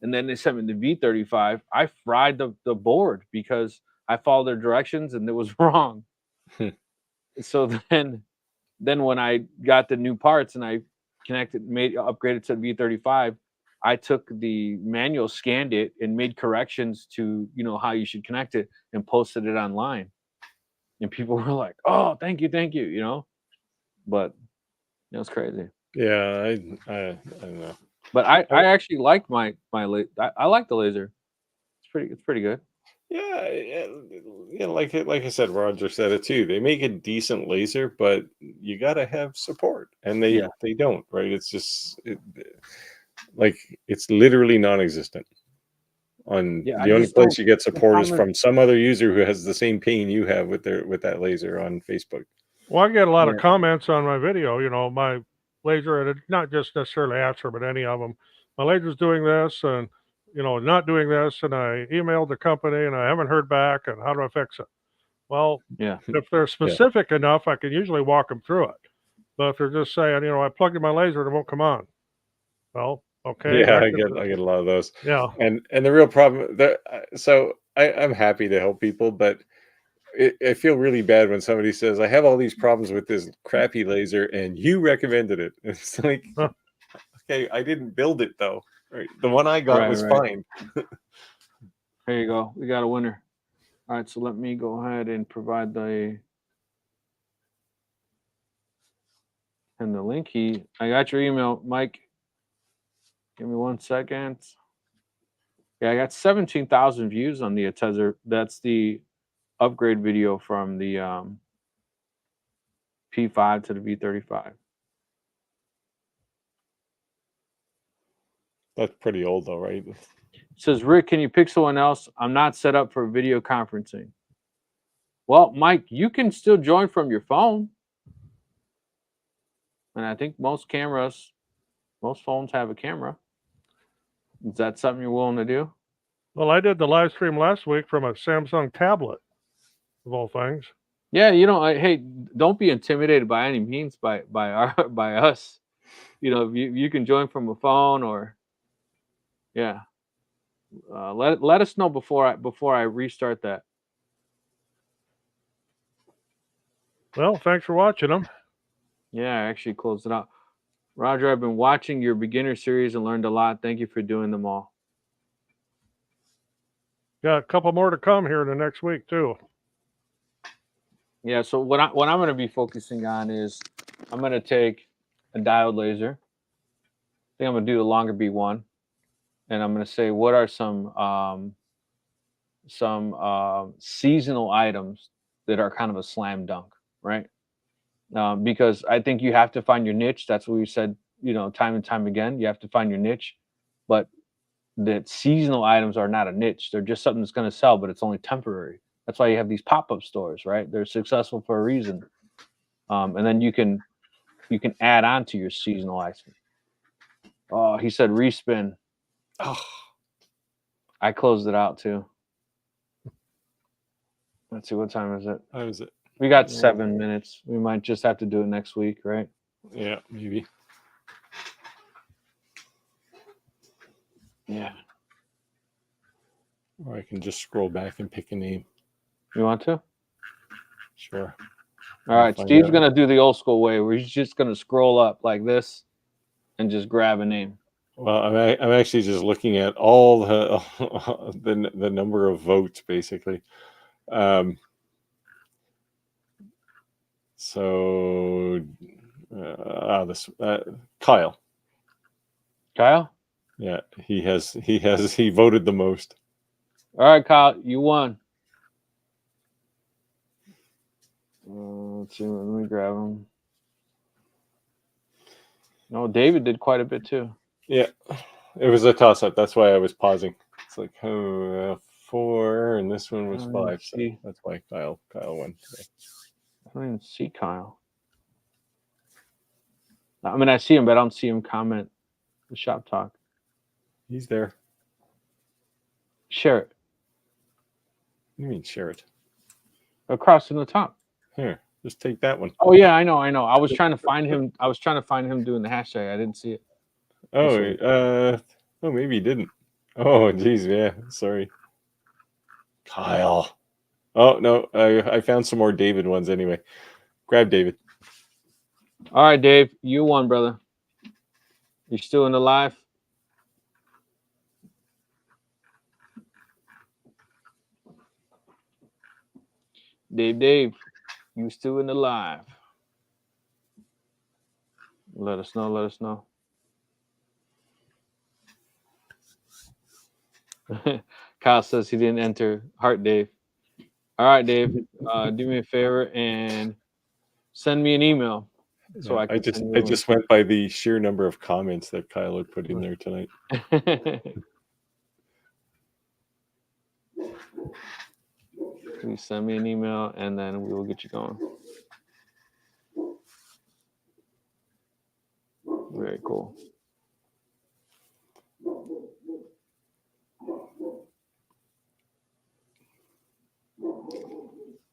and then they sent me the V35. I fried the board because I followed their directions and it was wrong. So then when I got the new parts and I upgraded to the V35, I took the manual, scanned it, and made corrections to how you should connect it, and posted it online. And people were like, "Oh, thank you," But it's crazy. Yeah, I don't know. But I actually like my I like the laser. It's pretty good. Yeah, like I said, Roger said it too. They make a decent laser, but you got to have support, and they don't, right? It's just like it's literally non-existent. The only place you get support is from some other user who has the same pain you have with that laser on Facebook. Well, I get a lot of comments on my video. My laser, and not just necessarily Asher, but any of them. My laser's doing this, and not doing this, and I emailed the company, and I haven't heard back. And how do I fix it? Well, if they're specific enough, I can usually walk them through it. But if they're just saying, I plugged in my laser and it won't come on. Well, okay. Yeah, I get a lot of those. Yeah. And the real problem so I'm happy to help people, but I feel really bad when somebody says, I have all these problems with this crappy laser and you recommended it. It's like, okay, I didn't build it though. Right. The one I got was fine. There you go. We got a winner. All right, so let me go ahead and provide the link. I got your email, Mike. Give me 1 second. Yeah, I got 17,000 views on the Atezzer. That's the upgrade video from the P5 to the V35. That's pretty old though, right? It says, Rick, can you pick someone else? I'm not set up for video conferencing. Well, Mike, you can still join from your phone. And I think most phones have a camera. Is that something you're willing to do? Well, I did the live stream last week from a Samsung tablet, of all things. Yeah, hey, don't be intimidated by any means by us. You can join from a phone or, let us know before I restart that. Well, thanks for watching them. Yeah, I actually closed it out. Roger, I've been watching your beginner series and learned a lot. Thank you for doing them all. Got a couple more to come here in the next week too. Yeah, so what I'm going to be focusing on is I'm going to take a diode laser. I think I'm going to do the longer B1, and I'm going to say what are some seasonal items that are kind of a slam dunk, right? Because I think you have to find your niche. That's what we said, time and time again. You have to find your niche, but that seasonal items are not a niche. They're just something that's going to sell, but it's only temporary. That's why you have these pop-up stores, right? They're successful for a reason. And then you can add on to your seasonal item. Oh, he said respin. Oh, I closed it out too. Let's see, what time is it? how is it? We got 7 minutes. We might just have to do it next week, right? Yeah, maybe. Yeah. Or I can just scroll back and pick a name. You want to? Sure. All right, Steve's going to do the old school way where he's just going to scroll up like this and just grab a name. Well, I'm actually just looking at all the number of votes, basically. So Kyle. Kyle? Yeah, he voted the most. All right, Kyle, you won. Let's see, let me grab him. No, David did quite a bit too. Yeah, it was a toss-up. That's why I was pausing. It's like 4, and this one was 5. So that's why Kyle won today. I don't even see Kyle. I mean, I see him, but I don't see him comment the Shop Talk. He's there. Share it. You mean share it? Across in the top. Here, just take that one. Oh yeah, I know. I was trying to find him. I was trying to find him doing the hashtag. I didn't see it. Oh, maybe he didn't. Oh, geez, yeah. Sorry, Kyle. Oh no, I found some more David ones anyway. Grab David. All right, Dave, you won, brother. You still in the live? Dave, you still in the live? Let us know. Let us know. Kyle says he didn't enter. Heart, Dave. All right, Dave. Do me a favor and send me an email so I can. I just went by the sheer number of comments that Kyle had put in there tonight. Please send me an email and then we will get you going. Very cool.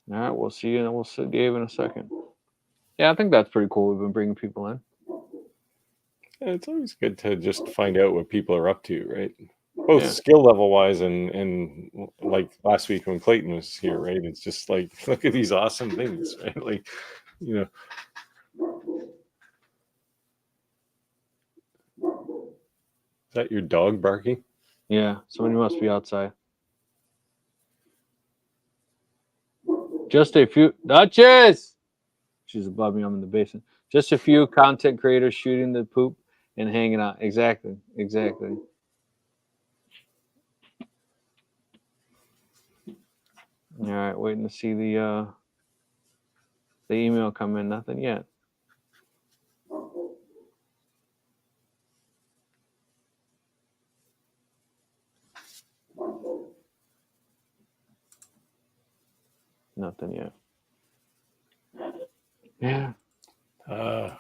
All right, we'll see you and we'll see Dave in a second. Yeah, I think that's pretty cool. We've been bringing people in. Yeah, it's always good to just find out what people are up to, right? Both skill level wise and like last week when Clayton was here, right? It's just like, look at these awesome things, right? Like, you know. Is that your dog barking? Yeah, somebody must be outside. Just a few Duchess. She's above me. I'm in the basement. Just a few content creators shooting the poop and hanging out. Exactly. All right, waiting to see the email come in. Nothing yet. Nothing yet. Yeah.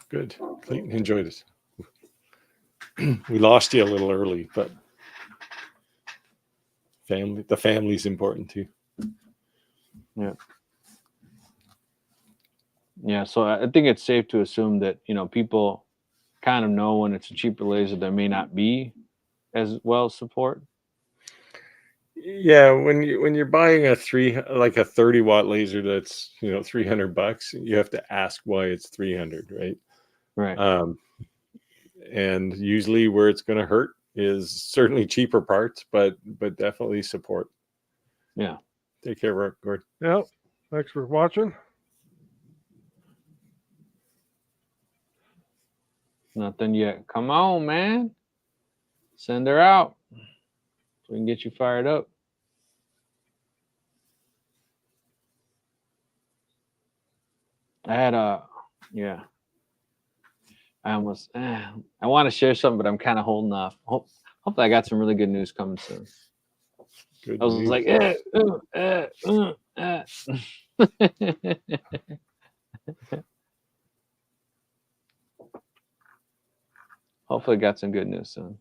Good. Clayton enjoyed it. We lost you a little early, but the family's important too. Yeah. Yeah, so I think it's safe to assume that, people kind of know when it's a cheaper laser, there may not be as well support. Yeah, when you're buying a 30-watt laser that's $300, you have to ask why it's 300, right? Right. And usually where it's going to hurt is certainly cheaper parts, but definitely support. Yeah. Take care, Gord. Yep. Thanks for watching. Nothing yet. Come on, man. Send her out so we can get you fired up. I had I want to share something, but I'm kind of holding off. Hopefully I got some really good news coming soon. Good I was news. like, hopefully I got some good news soon.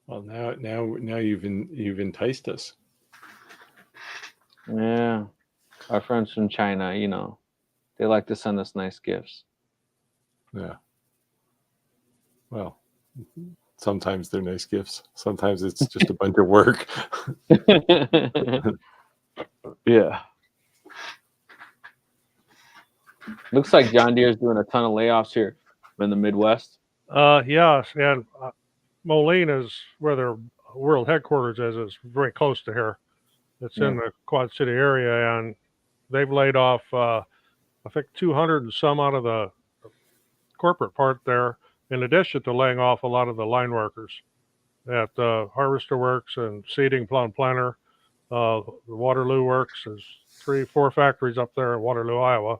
Well, now you've enticed us. Yeah. Our friends from China, they like to send us nice gifts. Yeah. Well, sometimes they're nice gifts. Sometimes it's just a bunch of work. Yeah. Looks like John Deere is doing a ton of layoffs here in the Midwest. Yes, and Moline is where their world headquarters is. It's very close to here. It's in the Quad City area, and they've laid off, I think, 200 and some out of the corporate part there, in addition to laying off a lot of the line workers at Harvester Works and Seeding Plow Planter. The Waterloo Works is 3-4 factories up there in Waterloo, Iowa.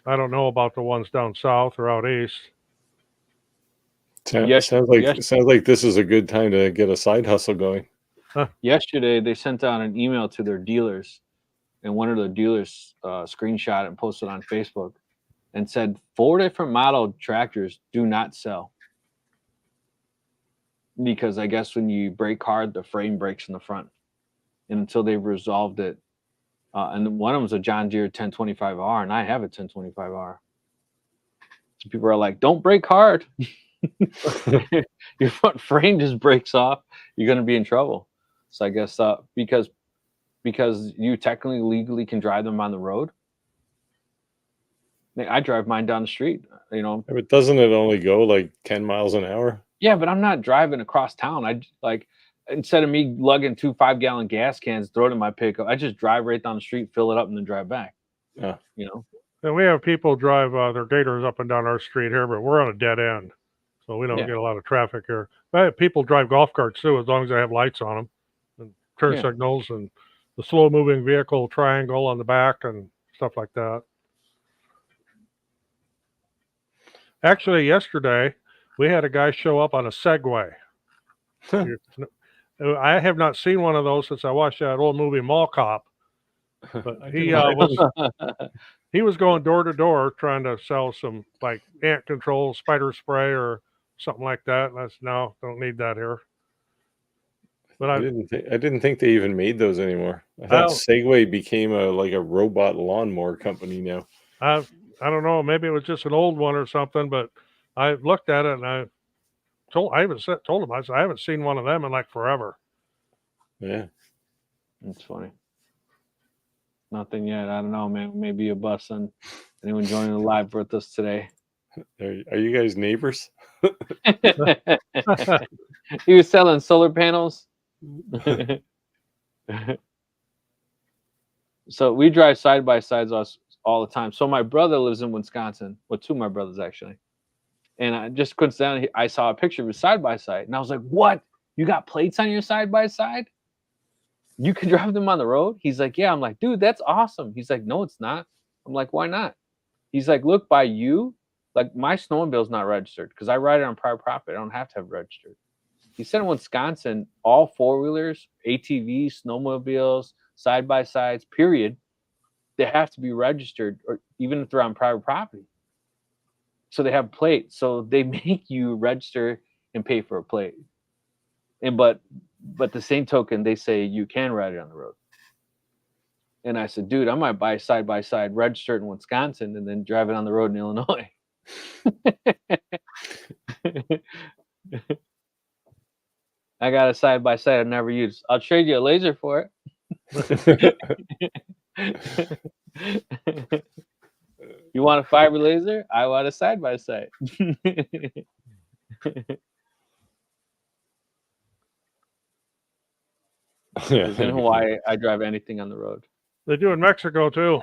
I don't know about the ones down south or out east. Sounds like this is a good time to get a side hustle going. Yesterday, they sent out an email to their dealers, and one of the dealers screenshot and posted on Facebook and said 4 different model tractors do not sell. because I guess when you brake hard, the frame breaks in the front, and until they've resolved it, and one of them was a John Deere 1025R, and I have a 1025R. So people are like, "Don't brake hard. Your front frame just breaks off. You're going to be in trouble." So I guess because you technically legally can drive them on the road. I drive mine down the street, you know. But doesn't it only go like 10 miles an hour? Yeah, but I'm not driving across town. I like, instead of me lugging 2 5-gallon gas cans, throw it in my pickup, I just drive right down the street, fill it up, and then drive back. Yeah. You know. And we have people drive their gators up and down our street here, but we're on a dead end, so we don't get a lot of traffic here. But people drive golf carts too, as long as they have lights on them and turn signals and the slow-moving vehicle triangle on the back and stuff like that. Actually, yesterday we had a guy show up on a Segway. I have not seen one of those since I watched that old movie Mall Cop. But he was going door to door trying to sell some like ant control, spider spray, or something like that. And I said, no, don't need that here. But I didn't think they even made those anymore. I thought Segway became a robot lawnmower company now. I don't know. Maybe it was just an old one or something. But I looked at it and I told him, I said, I haven't seen one of them in like forever. Yeah, that's funny. Nothing yet. I don't know, man. Maybe a bus on anyone joining the live with us today. Are you guys neighbors? He was selling solar panels. So we drive side by sides all the time. So my brother lives in Wisconsin. Well, 2 of my brothers actually. And I just coincidentally, I saw a picture of his side by side, and I was like, "What? You got plates on your side by side? You can drive them on the road?" He's like, "Yeah." I'm like, "Dude, that's awesome." He's like, "No, it's not." I'm like, "Why not?" He's like, "Look, by you, like my snowmobile's not registered because I ride it on private property. I don't have to have it registered." He said in Wisconsin, all 4-wheelers, ATVs, snowmobiles, side by sides, period, they have to be registered, or even if they're on private property. So they have plates. So they make you register and pay for a plate. And but the same token, they say you can ride it on the road. And I said, "Dude, I might buy side by side registered in Wisconsin and then drive it on the road in Illinois." I got a side by side I've never used. I'll trade you a laser for it. You want a fiber laser? I want a side by side. In Hawaii, I drive anything on the road. They do in Mexico too.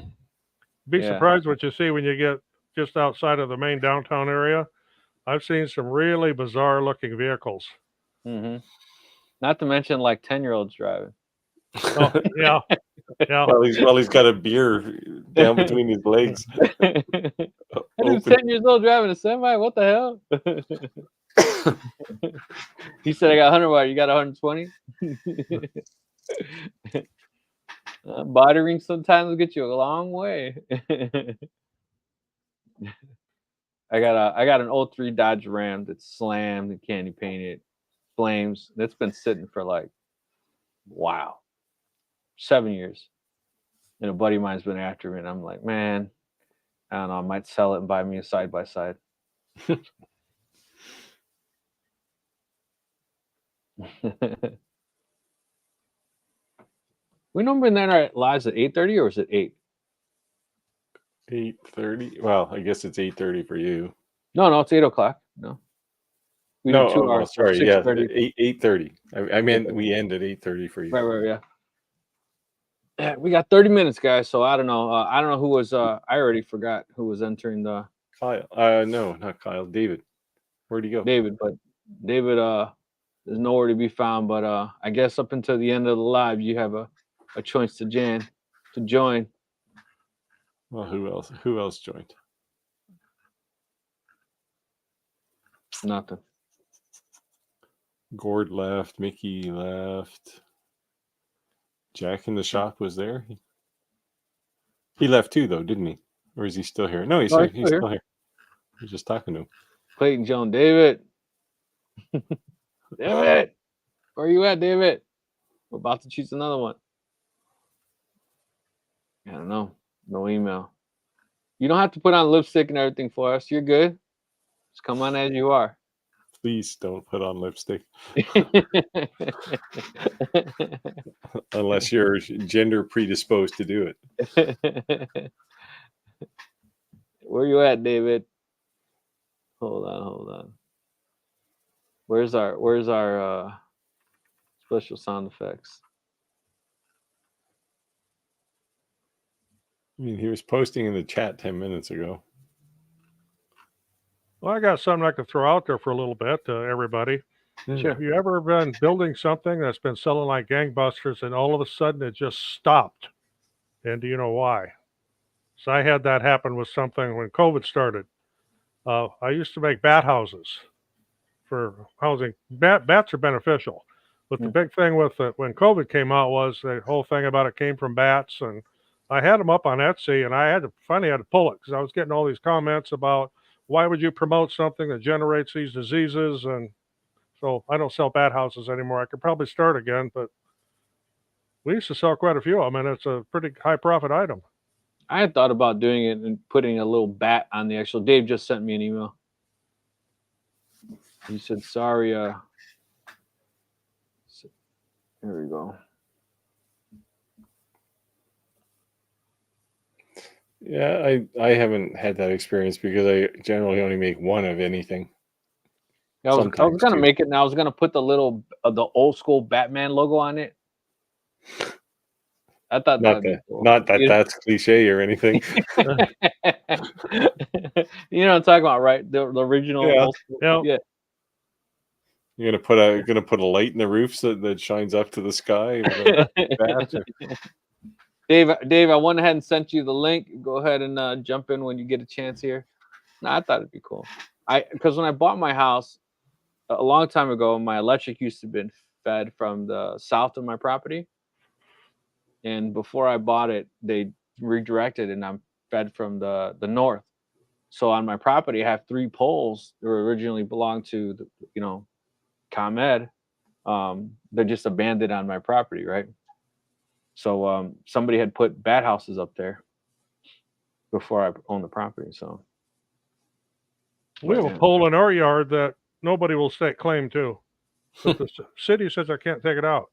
Be surprised what you see when you get just outside of the main downtown area. I've seen some really bizarre looking vehicles. Mm-hmm. Not to mention like 10-year-olds driving. Oh, yeah. Well, he's got a beer down between his legs. He's 10 years old driving a semi. What the hell? He said, "I got 100 watt. You got 120." Bartering sometimes will get you a long way. I got an 03 Dodge Ram that's slammed and candy painted, flames. That's been sitting for like, 7 years. And a buddy of mine's been after me, and I'm like, man, I don't know, I might sell it and buy me a side by side. We normally end our lives at 8:30, or is it 8? 8:30. Well, I guess it's 8:30 for you. No, it's 8 o'clock. No. We do 2 hours. Sorry. Yeah, 8:30. I meant we end at 8:30 for you. Right. Yeah. Yeah, we got 30 minutes, guys. So I don't know. I don't know who was. I already forgot who was entering the. Kyle. No, not Kyle. David. Where'd he go? David, but David is nowhere to be found. But I guess up until the end of the live, you have a choice to join. Well, who else joined? Nothing. Gord left. Mickey left. Jack in the shop was there. He left too, though, didn't he? Or is he still here? No, he's still here. He's just talking to him. Clayton, Joan, David. David, where are you at, David? We're about to choose another one. I don't know. No email. You don't have to put on lipstick and everything for us. You're good. Just come on as you are. Please don't put on lipstick unless you're gender predisposed to do it. Where you at, David? Hold on. Where's our special sound effects? I mean, he was posting in the chat 10 minutes ago. Well, I got something I could throw out there for a little bit to everybody. Sure. Have you ever been building something that's been selling like gangbusters and all of a sudden it just stopped? And do you know why? So I had that happen with something when COVID started. I used to make bat houses for housing. Bats are beneficial. But the big thing with it, when COVID came out, was the whole thing about it came from bats. And I had them up on Etsy, and I finally had to pull it because I was getting all these comments about why would you promote something that generates these diseases? And so I don't sell bat houses anymore. I could probably start again, but we used to sell quite a few of them, and it's a pretty high profit item. I had thought about doing it and putting a little bat on the actual. Dave just sent me an email. He said, sorry, there we go. Yeah, I haven't had that experience because I generally only make one of anything. I was gonna make it, and I was gonna put the little the old school Batman logo on it. I thought not that'd be cool. Not that that's cliche or anything. You know what I'm talking about, right? The original. Yeah. Old school, yeah. You're gonna put a light in the roof that shines up to the sky. Dave, I went ahead and sent you the link. Go ahead and jump in when you get a chance here. No, I thought it'd be cool. Because when I bought my house a long time ago, my electric used to have been fed from the south of my property. And before I bought it, they redirected and I'm fed from the north. So on my property, I have 3 poles that originally belonged to the, ComEd. They're just abandoned on my property, right? So somebody had put bat houses up there before I owned the property. So we have a pole in our yard that nobody will stake claim to, but the city says I can't take it out.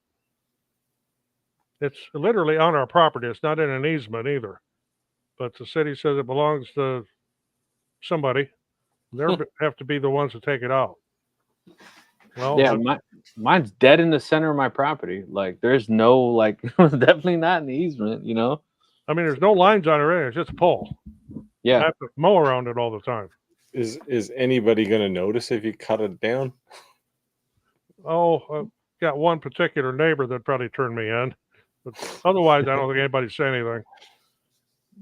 It's literally on our property. It's not in an easement either, but the city says it belongs to somebody. They have to be the ones to take it out. Well, yeah, mine's dead in the center of my property. Like, there's no definitely not in the easement. I mean, there's no lines on it. It's just a pole. Yeah, I have to mow around it all the time. Is anybody going to notice if you cut it down? Oh, I've got one particular neighbor that probably turned me in, but otherwise, I don't think anybody'd say anything.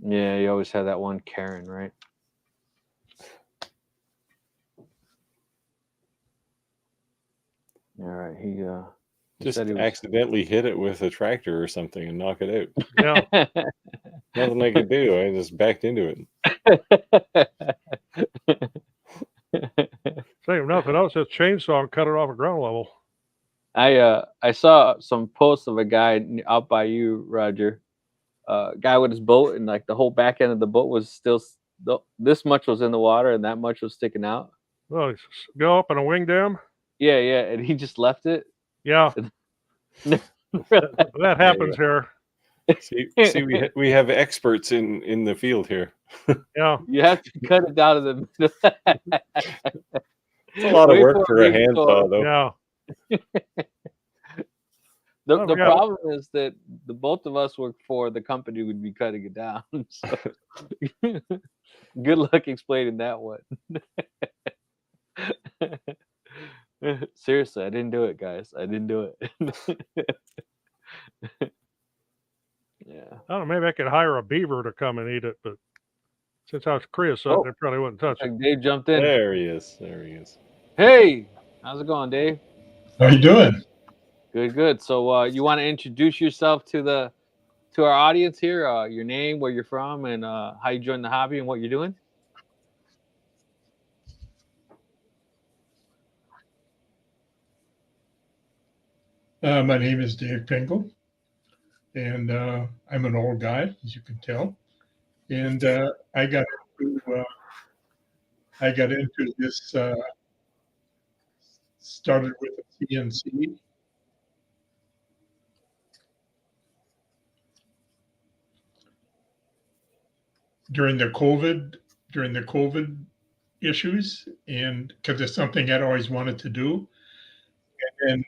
Yeah, you always have that one Karen, right? All right, he just said he was... accidentally hit it with a tractor or something and knock it out. Yeah. Nothing I could do. I just backed into it. Say nothing else, just chainsaw and cut it off at ground level. I saw some posts of a guy out by you, Roger. Guy with his boat, and like the whole back end of the boat was still this much was in the water and that much was sticking out. Well, go up in a wing dam. Yeah, and he just left it. Yeah, that happens here. See, we have experts in the field here. Yeah, you have to cut it down to the middle. It's a lot of work for a handsaw, though. Yeah. The problem is that the both of us work for the company would be cutting it down. So. Good luck explaining that one. Seriously, I didn't do it, guys. I didn't do it. Yeah. I don't know, maybe I could hire a beaver to come and eat it, but since I was creosote, they probably wouldn't touch it. Dave jumped in. There he is. Hey, how's it going, Dave? How are you doing? Good. So you want to introduce yourself to our audience here, your name, where you're from, and how you joined the hobby and what you're doing? My name is Dave Pingle, and I'm an old guy, as you can tell. And I got into this. Started with a CNC. During the COVID issues, and because it's something I'd always wanted to do, and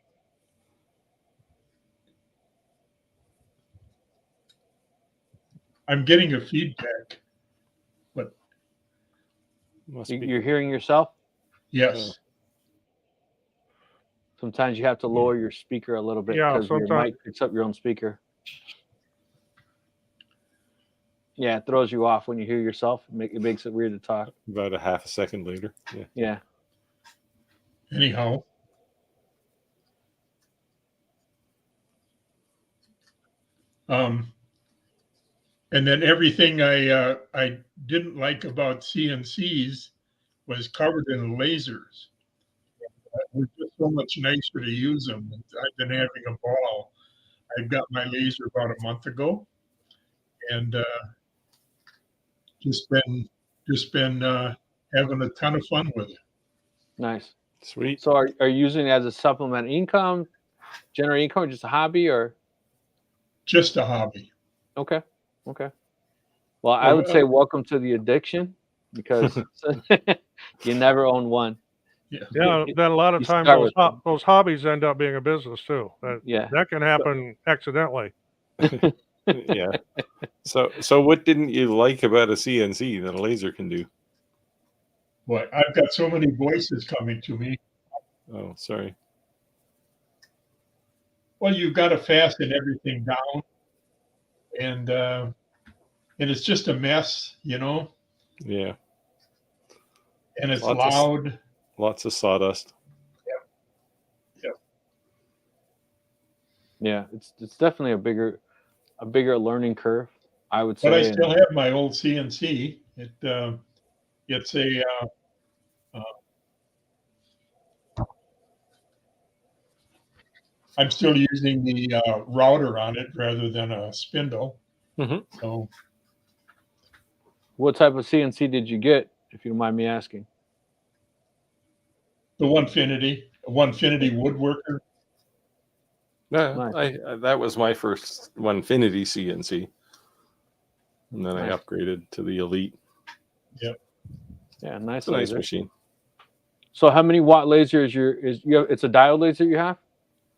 I'm getting a feedback. But Must be. You're hearing yourself? yes, Sometimes you have to lower your speaker a little bit Yeah, because your sometimes. mic picks up your own speaker. Yeah, it throws you off when you hear yourself. It makes it weird to talk. About a half a second later. Yeah. Yeah. anyhow. And then everything I didn't like about CNCs was covered in lasers. It was just so much nicer to use them. I've been having a ball. I got my laser about a month ago, and just been having a ton of fun with it. Nice. Sweet. So are you using it as a supplement income, generate income, or just a hobby, or? Just a hobby. Okay. Well, I would say welcome to the addiction because you never own one. Yeah, then a lot of You times start with them. those hobbies end up being a business too. Yeah. That can happen accidentally. Yeah. So what didn't you like about a CNC that a laser can do? But I've got so many voices coming to me. Oh, sorry. Well, you've got to fasten everything down, and it's just a mess, Yeah. and it's Lots of- loud. Lots of sawdust. Yeah, it's definitely a bigger learning curve, I would say. But I still have my old CNC. It's a I'm still using the router on it rather than a spindle. Mhm. So What type of CNC did you get, if you don't mind me asking? the 1finity woodworker. No, Nice. that was my first Onefinity CNC, and then I Nice. upgraded to the Elite. Yeah, nice It's a nice laser. machine. So how many watt laser is it's a diode laser you have?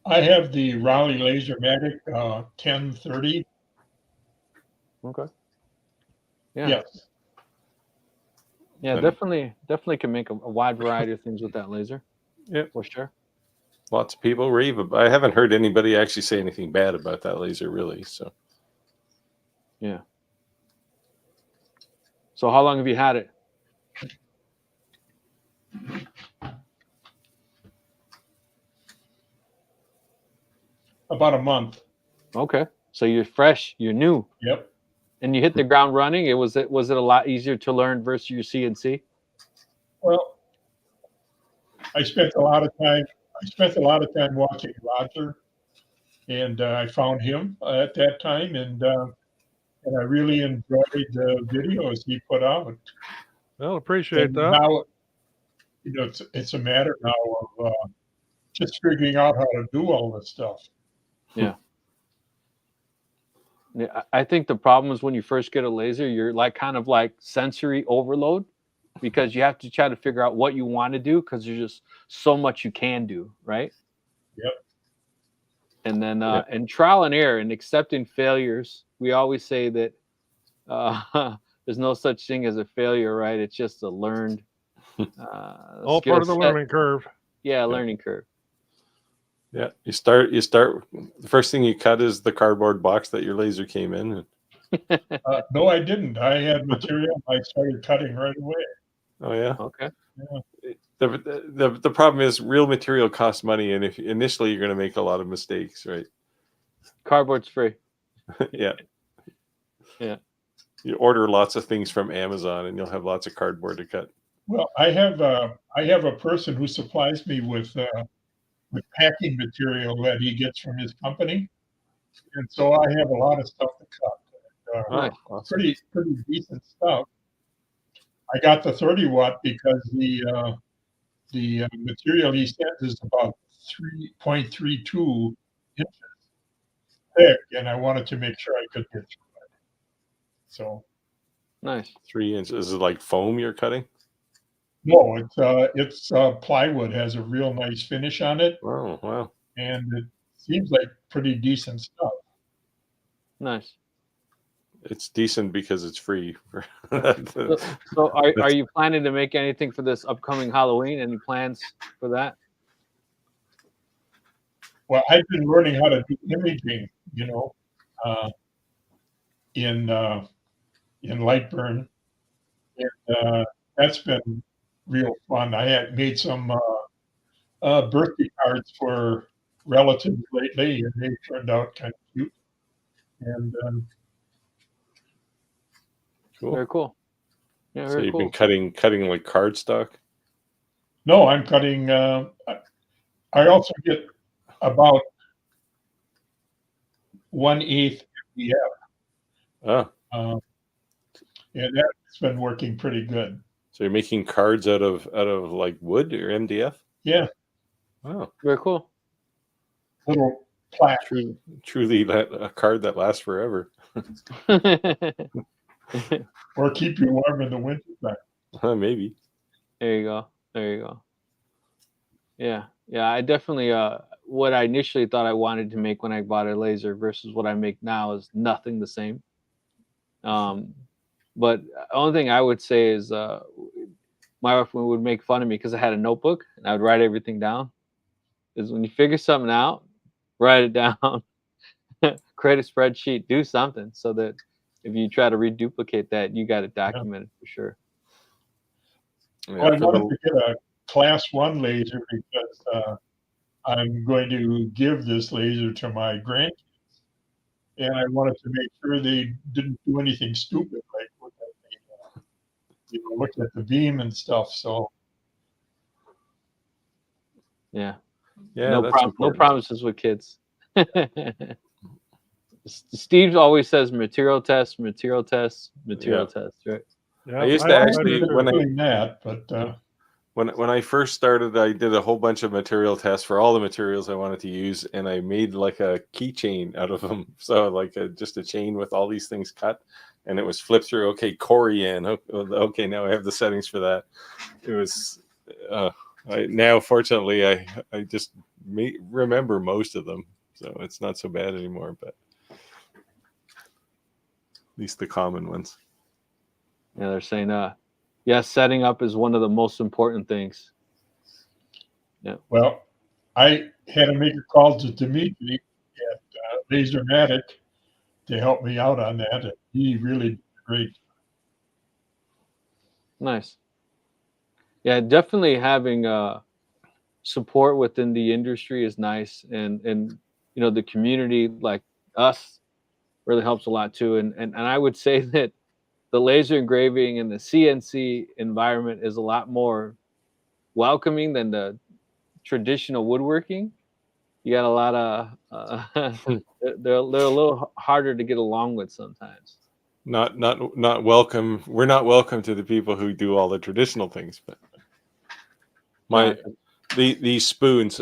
I have the Raleigh Lasermatic 1030. Okay. Yeah. Yes. Yeah, And- definitely can make a wide variety of things with that laser. Yeah. For sure. Lots of people rave about. I haven't heard anybody actually say anything bad about that laser, really. So Yeah. So how long have you had it? About a month. Okay. So you're fresh, you're new, Yep. and you hit the ground running. Was it a lot easier to learn versus your CNC? Well, I spent a lot of time watching Roger, and I found him at that time, and I really enjoyed the videos he put out. Well, appreciate And that. now, it's a matter now of just figuring out how to do all this stuff. Yeah, I think the problem is when you first get a laser, you're kind of like sensory overload because you have to try to figure out what you want to do because there's just so much you can do, right? Yep. And then and trial and error and accepting failures. We always say that there's no such thing as a failure, right? It's just a learned All part of the learning curve. Yeah, learning curve. yeah, you start. The first thing you cut is the cardboard box that your laser came in. No, I didn't. I had material. I started cutting right away. Oh yeah. Okay. The problem is real material costs money, and if initially you're going to make a lot of mistakes, right? Cardboard's free. Yeah. Yeah. You order lots of things from Amazon, and you'll have lots of cardboard to cut. Well, I have a person who supplies me with packing material that he gets from his company, and so I have a lot of stuff to cut. Oh, awesome. Pretty decent stuff. I got the 30 watt because the material he sent is about 3.32 inches thick, and I wanted to make sure I could get through it. So Nice. 3 inches. Is it like foam you're cutting? no, it's plywood, has a real nice finish on it, Oh, wow. and it seems like pretty decent stuff. Nice. It's decent because it's free. So are you planning to make anything for this upcoming Halloween? Any plans for that? Well, I've been learning how to do imaging, in Lightburn, and that's been real fun. I had made some birthday cards for relatives lately, and they turned out kind of cute. And Cool. Very cool. Yeah, So very you've cool. been cutting like cardstock? no, I'm cutting. I also get about 1/8 MDF, Oh, and that's been working pretty good. so you're making cards out of like wood or MDF? Yeah, Wow. Very cool. little plaque. Truly a card that lasts forever. Or keep you warm in the winter. Maybe. There you go. There you go. Yeah. Yeah. I definitely, what I initially thought I wanted to make when I bought a laser versus what I make now is nothing the same. But the only thing I would say is my wife would make fun of me because I had a notebook and I would write everything down. Is when you figure something out, write it down, create a spreadsheet, do something so that if you try to reduplicate that, you got it documented for sure. Yeah, Well, I wanted to get a class 1 laser because I'm going to give this laser to my grandkids, and I wanted to make sure they didn't do anything stupid like look at the beam and stuff. So Yeah. Yeah, No that's problem. No important. promises with kids. Steve always says material test, material test, material test, right? Yeah, I used I- to I- actually when I doing that, but when I first started, I did a whole bunch of material tests for all the materials I wanted to use, and I made like a keychain out of them. So like just a chain with all these things cut, and it was flip through. Okay, corian. Okay, now I have the settings for that. It was now fortunately I just remember most of them, so it's not so bad anymore. But at least the common ones. Yeah, they're saying, yes, setting up is one of the most important things. well, I had to make a call to Dimitri at Lasermatic to help me out on that, and he really did great. Nice. Yeah, definitely having support within the industry is nice, and the community like us really helps a lot too. And I would say that the laser engraving and the CNC environment is a lot more welcoming than the traditional woodworking. You got a lot of they're a little harder to get along with sometimes. Not welcome. We're not welcome to the people who do all the traditional things, but these spoons.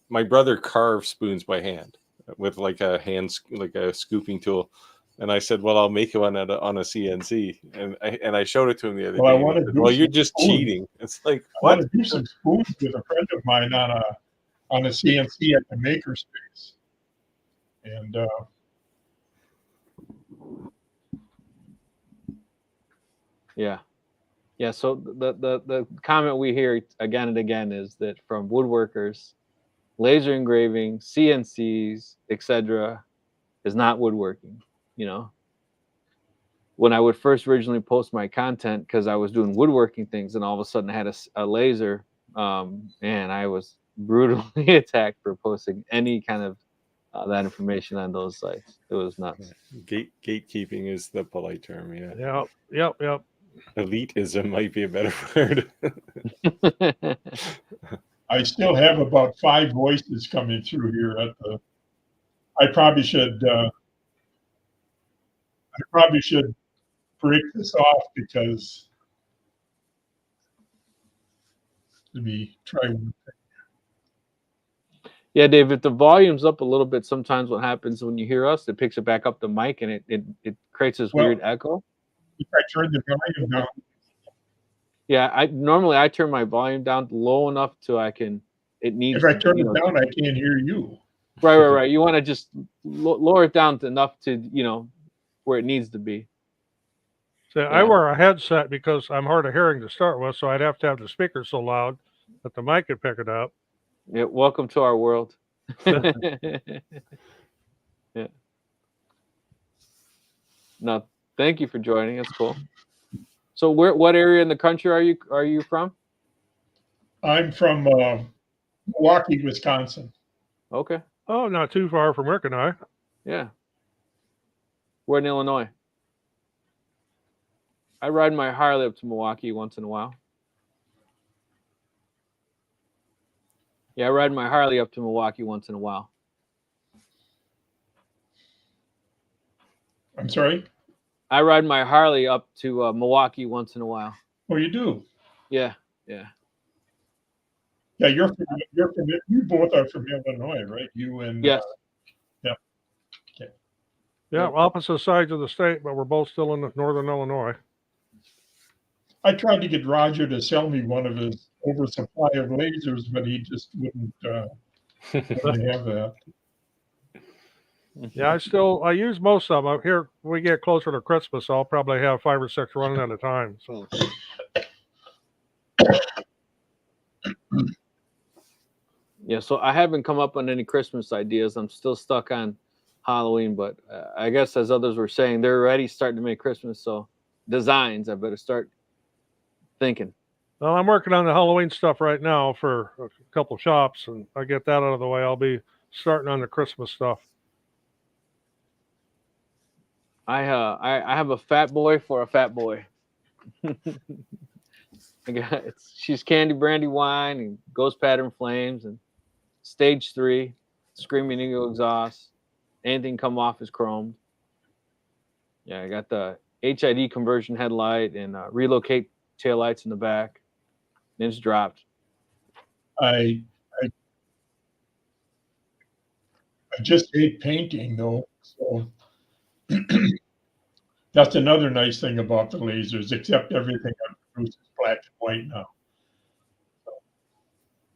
My brother carves spoons by hand with like a scooping tool, and I said, "Well, I'll make one on a CNC," and I showed it to him the other Well, I day. want to Said, do well, you're some just spoons. cheating. It's like I what? want to do some spoons with a friend of mine on a CNC at the makerspace, and Yeah. So the comment we hear again and again is that from woodworkers, laser engraving, CNCs, etc., is not woodworking. When I would first originally post my content because I was doing woodworking things, and all of a sudden I had a laser, and I was brutally attacked for posting any kind of that information on those sites. It was nuts. Gatekeeping is the polite term. Yeah. Yep. Elitism might be a better word. I still have about 5 voices coming through here at the. I probably should break this off because let me try one. Yeah, Dave, if the volume's up a little bit, sometimes what happens when you hear us, it picks it back up the mic and it creates this Well, weird echo. If I turn the volume down, Yeah, I normally turn my volume down low enough to I can. It needs. if I to, turn you it know, down, I can't hear you. right. You want to just lower it down to enough to where it needs to be. So I wear a headset because I'm hard of hearing to start with, so I'd have to have the speaker so loud that the mic could pick it up. Yeah, welcome to our world. Yeah. No, thank you for joining. That's cool. So, what area in the country are you from? I'm from Milwaukee, Wisconsin. Okay. Oh, not too far from Rick and I. Yeah. We're in Illinois. I ride my Harley up to Milwaukee once in a while. Yeah, I ride my Harley up to Milwaukee once in a while. I'm sorry? I ride my Harley up to Milwaukee once in a while. Oh, you do? Yeah. Yeah, you both are from Illinois, right? You and yes. Yeah. Okay. Yeah, opposite sides of the state, but we're both still in northern Illinois. I tried to get Roger to sell me one of his oversupply of lasers, but he just wouldn't have that. Yeah, I use most of them. Here, we get closer to Christmas, I'll probably have 5 or 6 running at a time. So. Yeah, so I haven't come up on any Christmas ideas. I'm still stuck on Halloween, but I guess as others were saying, they're already starting to make Christmas. So designs, I better start thinking. Well, I'm working on the Halloween stuff right now for a couple shops, and I get that out of the way. I'll be starting on the Christmas stuff. I have a fat boy for a fat boy. She's Candy Brandy Wine and Ghost Pattern Flames and Stage 3, Screaming Eagle Exhaust. Anything come off is chromed. Yeah, I got the HID conversion headlight and relocate taillights in the back. Then it's dropped. I just hate painting though, so that's another nice thing about the lasers, except everything I produce is black and white now.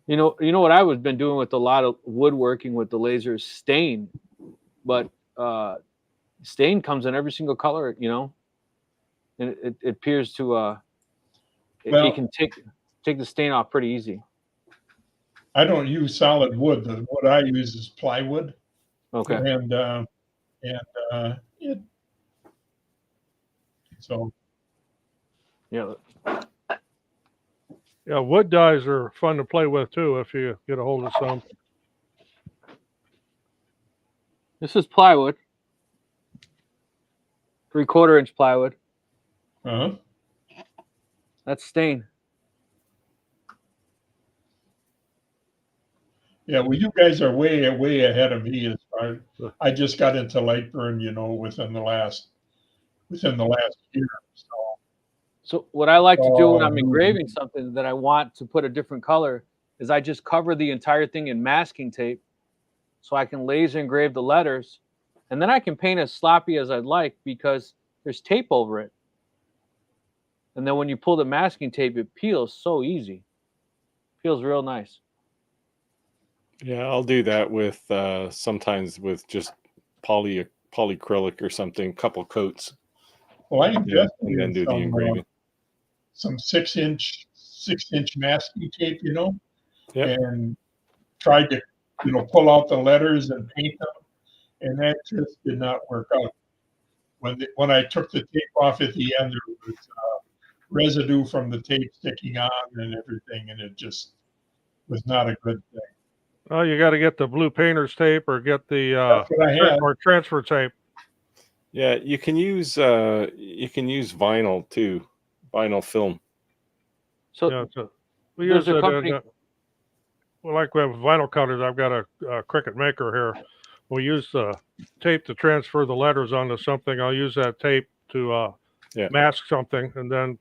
You know what I was been doing with a lot of woodworking with the lasers, stain, but stain comes in every single color, and it appears to you can take the stain off pretty easy. I don't use solid wood. The wood I use is plywood. Okay. And so yeah. Yeah, wood dyes are fun to play with too if you get a hold of some. This is plywood. 3/4 inch plywood. Uh-huh. That's stain. Yeah, well, you guys are way ahead of me as far. I just got into light burn, within the last year. So what I like to do when I'm engraving something that I want to put a different color is I just cover the entire thing in masking tape so I can laser engrave the letters, and then I can paint as sloppy as I'd like because there's tape over it. And then when you pull the masking tape, it peels so easy. Feels real nice. Yeah, I'll do that with sometimes with just polyacrylic or something, couple coats. Well, I invested and then do the engraving. Some 6-inch masking tape, Yep. and tried to, pull out the letters and paint them, and that just did not work out. When I took the tape off at the end, there was residue from the tape sticking on and everything, and it just was not a good thing. Oh, you got to get the blue painter's tape or get the or transfer tape. Yeah, you can use vinyl too, vinyl film. So yeah, we use it. well, like we have vinyl cutters, I've got a Cricut Maker here. We use the tape to transfer the letters onto something. I'll use that tape to Yeah. mask something and then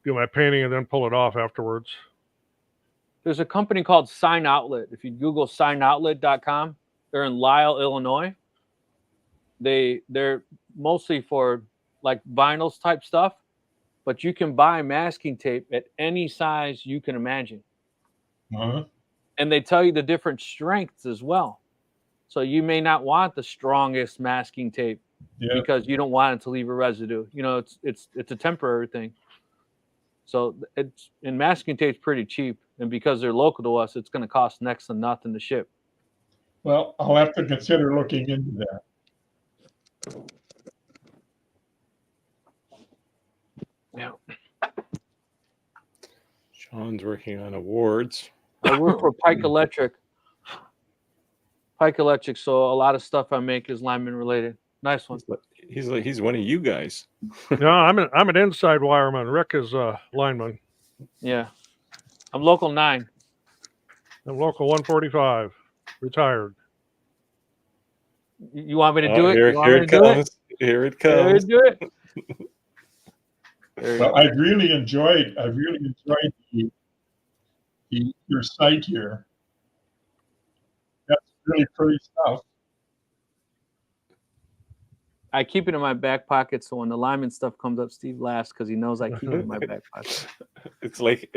do my painting and then pull it off afterwards. There's a company called Sign Outlet. If you Google signoutlet.com, they're in Lisle, Illinois. They're mostly for like vinyls type stuff, but you can buy masking tape at any size you can imagine. Uh-huh. And they tell you the different strengths as well. So you may not want the strongest masking tape because you don't want it to leave a residue. You know, it's a temporary thing. So masking tape's pretty cheap, and because they're local to us, it's going to cost next to nothing to ship. Well, I'll have to consider looking into that. Yeah. Sean's working on awards. I work for Pike Electric. So a lot of stuff I make is lineman related. Nice one. He's one of you guys. No, I'm an inside wireman. Rick is a lineman. Yeah. I'm local 9. I'm local 145, retired. You want me to do it? Here it comes. Here it comes. Do it. Well, I've really enjoyed your site here. That's really pretty stuff. I keep it in my back pocket, so when the lineman stuff comes up, Steve laughs because he knows I keep it in my back pocket. It's like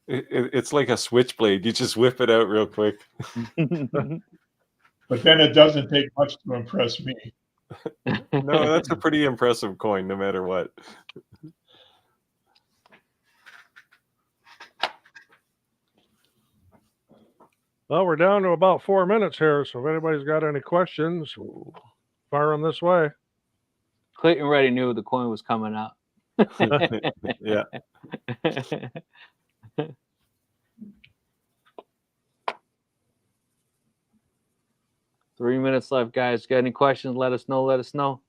it's like a switchblade. You just whip it out real quick. But then it doesn't take much to impress me. No, that's a pretty impressive coin, no matter what. Well, we're down to about 4 minutes here, so if anybody's got any questions, fire them this way. Clayton already knew the coin was coming out. Yeah. 3 minutes left, guys. Got any questions? Let us know.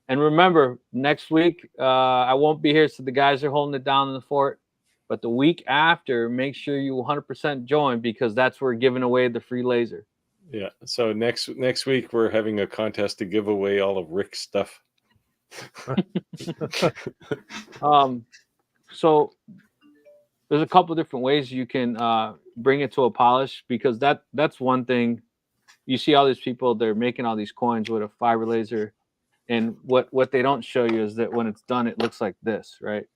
And remember, next week, I won't be here, so the guys are holding it down in the fort. But the week after, make sure you 100% join, because that's where we're giving away the free laser. Yeah. So next week, we're having a contest to give away all of Rick's stuff. So there's a couple different ways you can bring it to a polish, because that's one thing. You see all these people, they're making all these coins with a fiber laser, and what they don't show you is that when it's done, it looks like this, right?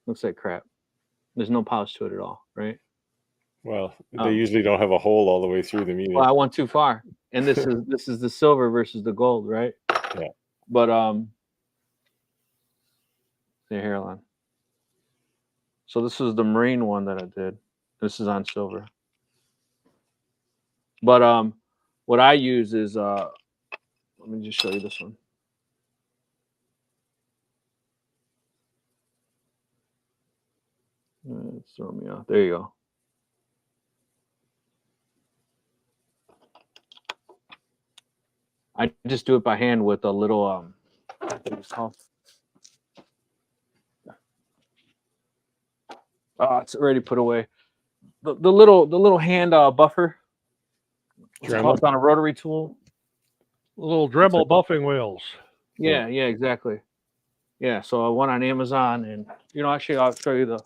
Looks like crap. There's no polish to it at all, right? Well, they usually don't have a hole all the way through them either. Well, I went too far, and this is the silver versus the gold, right? Yeah. But the hairline. So this is the marine one that I did. This is on silver. But what I use is let me just show you this one. It's throwing me off. There you go. I just do it by hand with a little what is it called? Oh, it's already put away. The little hand buffer. It's on a rotary tool. Little Dremel buffing wheels. Yeah, exactly. Yeah, so I went on Amazon, and actually I'll show you the.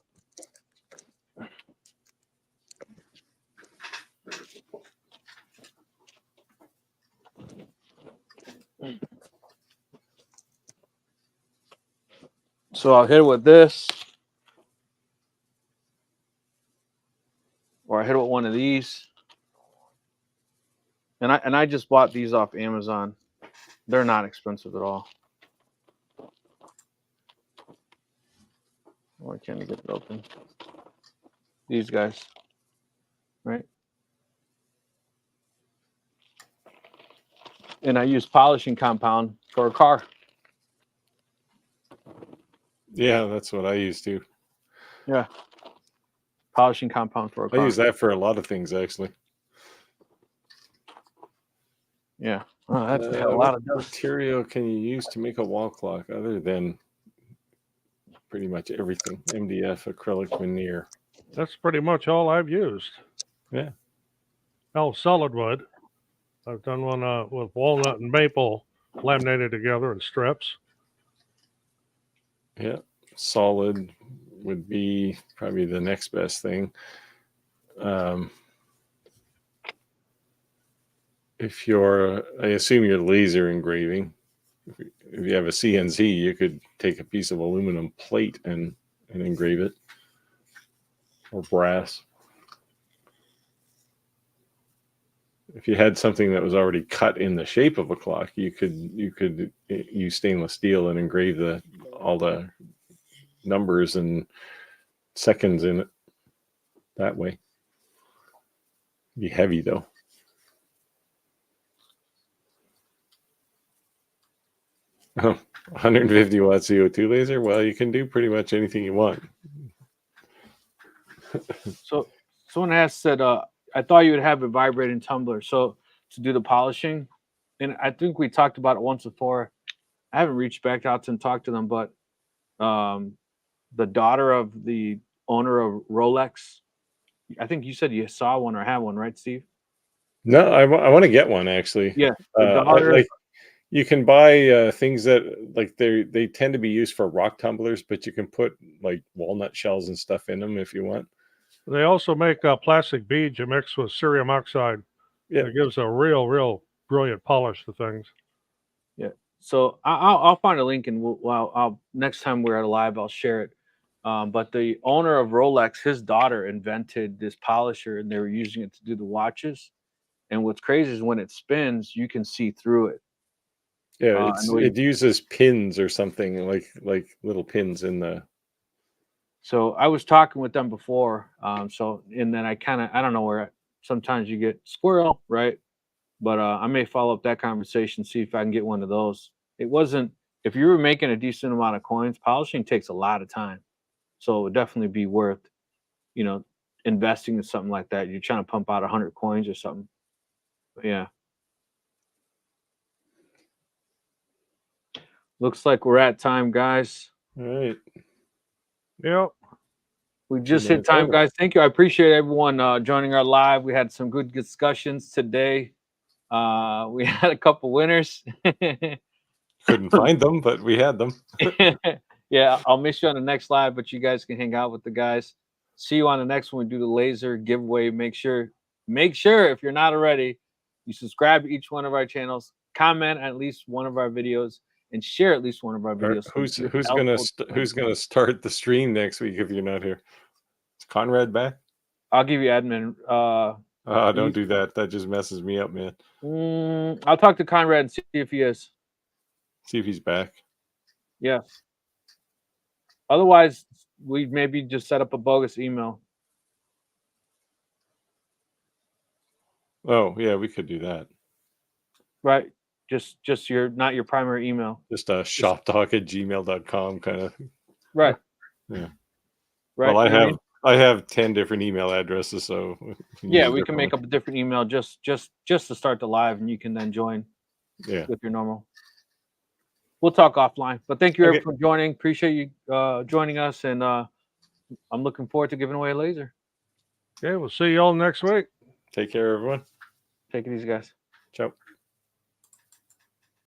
So I'll hit it with this, or I hit it with one of these. And I just bought these off Amazon. They're not expensive at all. Why can't I get it open? These guys, right? And I use polishing compound for a car. Yeah, that's what I use too. Yeah. Polishing compound for a car. I use that for a lot of things, actually. Yeah. Oh, that's a lot of material can you use to make a wall clock other than pretty much everything? MDF, acrylic, veneer. That's pretty much all I've used. Yeah. Oh, solid wood. I've done one with walnut and maple laminated together in strips. Yeah. Solid would be probably the next best thing. If you're, I assume you're laser engraving. If you have a CNC, you could take a piece of aluminum plate and engrave it, or brass. If you had something that was already cut in the shape of a clock, you could use stainless steel and engrave all the numbers and seconds in it that way. It'd be heavy though. Oh, 150 watt CO2 laser. Well, you can do pretty much anything you want. So someone asked, said, I thought you would have a vibrating tumbler. So to do the polishing, and I think we talked about it once before. I haven't reached back out to and talked to them, but the daughter of the owner of Rolex, I think you said you saw one or had one, right, Steve? No, I want to get one actually. Yeah, the daughter. You can buy things that like they tend to be used for rock tumblers, but you can put like walnut shells and stuff in them if you want. They also make plastic beads you mix with cerium oxide. Yeah, it gives a real brilliant polish to things. Yeah. So I'll find a link, and I'll next time we're at a live, I'll share it. But the owner of Rolex, his daughter invented this polisher, and they were using it to do the watches. And what's crazy is when it spins, you can see through it. yeah. It uses pins or something like little pins in the. So I was talking with them before. And then I don't know where. Sometimes you get squirrel, right? But I may follow up that conversation, see if I can get one of those. It wasn't, if you were making a decent amount of coins, polishing takes a lot of time. So it would definitely be worth, investing in something like that. You're trying to pump out 100 coins or something. But yeah. Looks like we're at time, guys. All right. Yep. We just hit time, guys. Thank you. I appreciate everyone joining our live. We had some good discussions today. We had a couple winners. Couldn't find them, but we had them. Yeah, I'll miss you on the next live, but you guys can hang out with the guys. See you on the next one. We do the laser giveaway. Make sure if you're not already, you subscribe to each one of our channels, comment at least one of our videos, and share at least one of our videos. Who's gonna start the stream next week if you're not here? Is Conrad back? I'll give you admin. Don't do that. That just messes me up, man. I'll talk to Conrad and see if he is. See if he's back. Yeah. Otherwise, we maybe just set up a bogus email. Oh, yeah, we could do that. Right. Just not your primary email. Just shoptalk@gmail.com kind of. Right. Yeah. Right. Well, I have 10 different email addresses, so yeah, we can make up a different email just to start the live, and you can then join. Yeah. With your normal. We'll talk offline. But thank you everyone for joining. Appreciate you joining us, and I'm looking forward to giving away a laser. Okay, we'll see you all next week. Take care, everyone. Take it easy, guys. Ciao.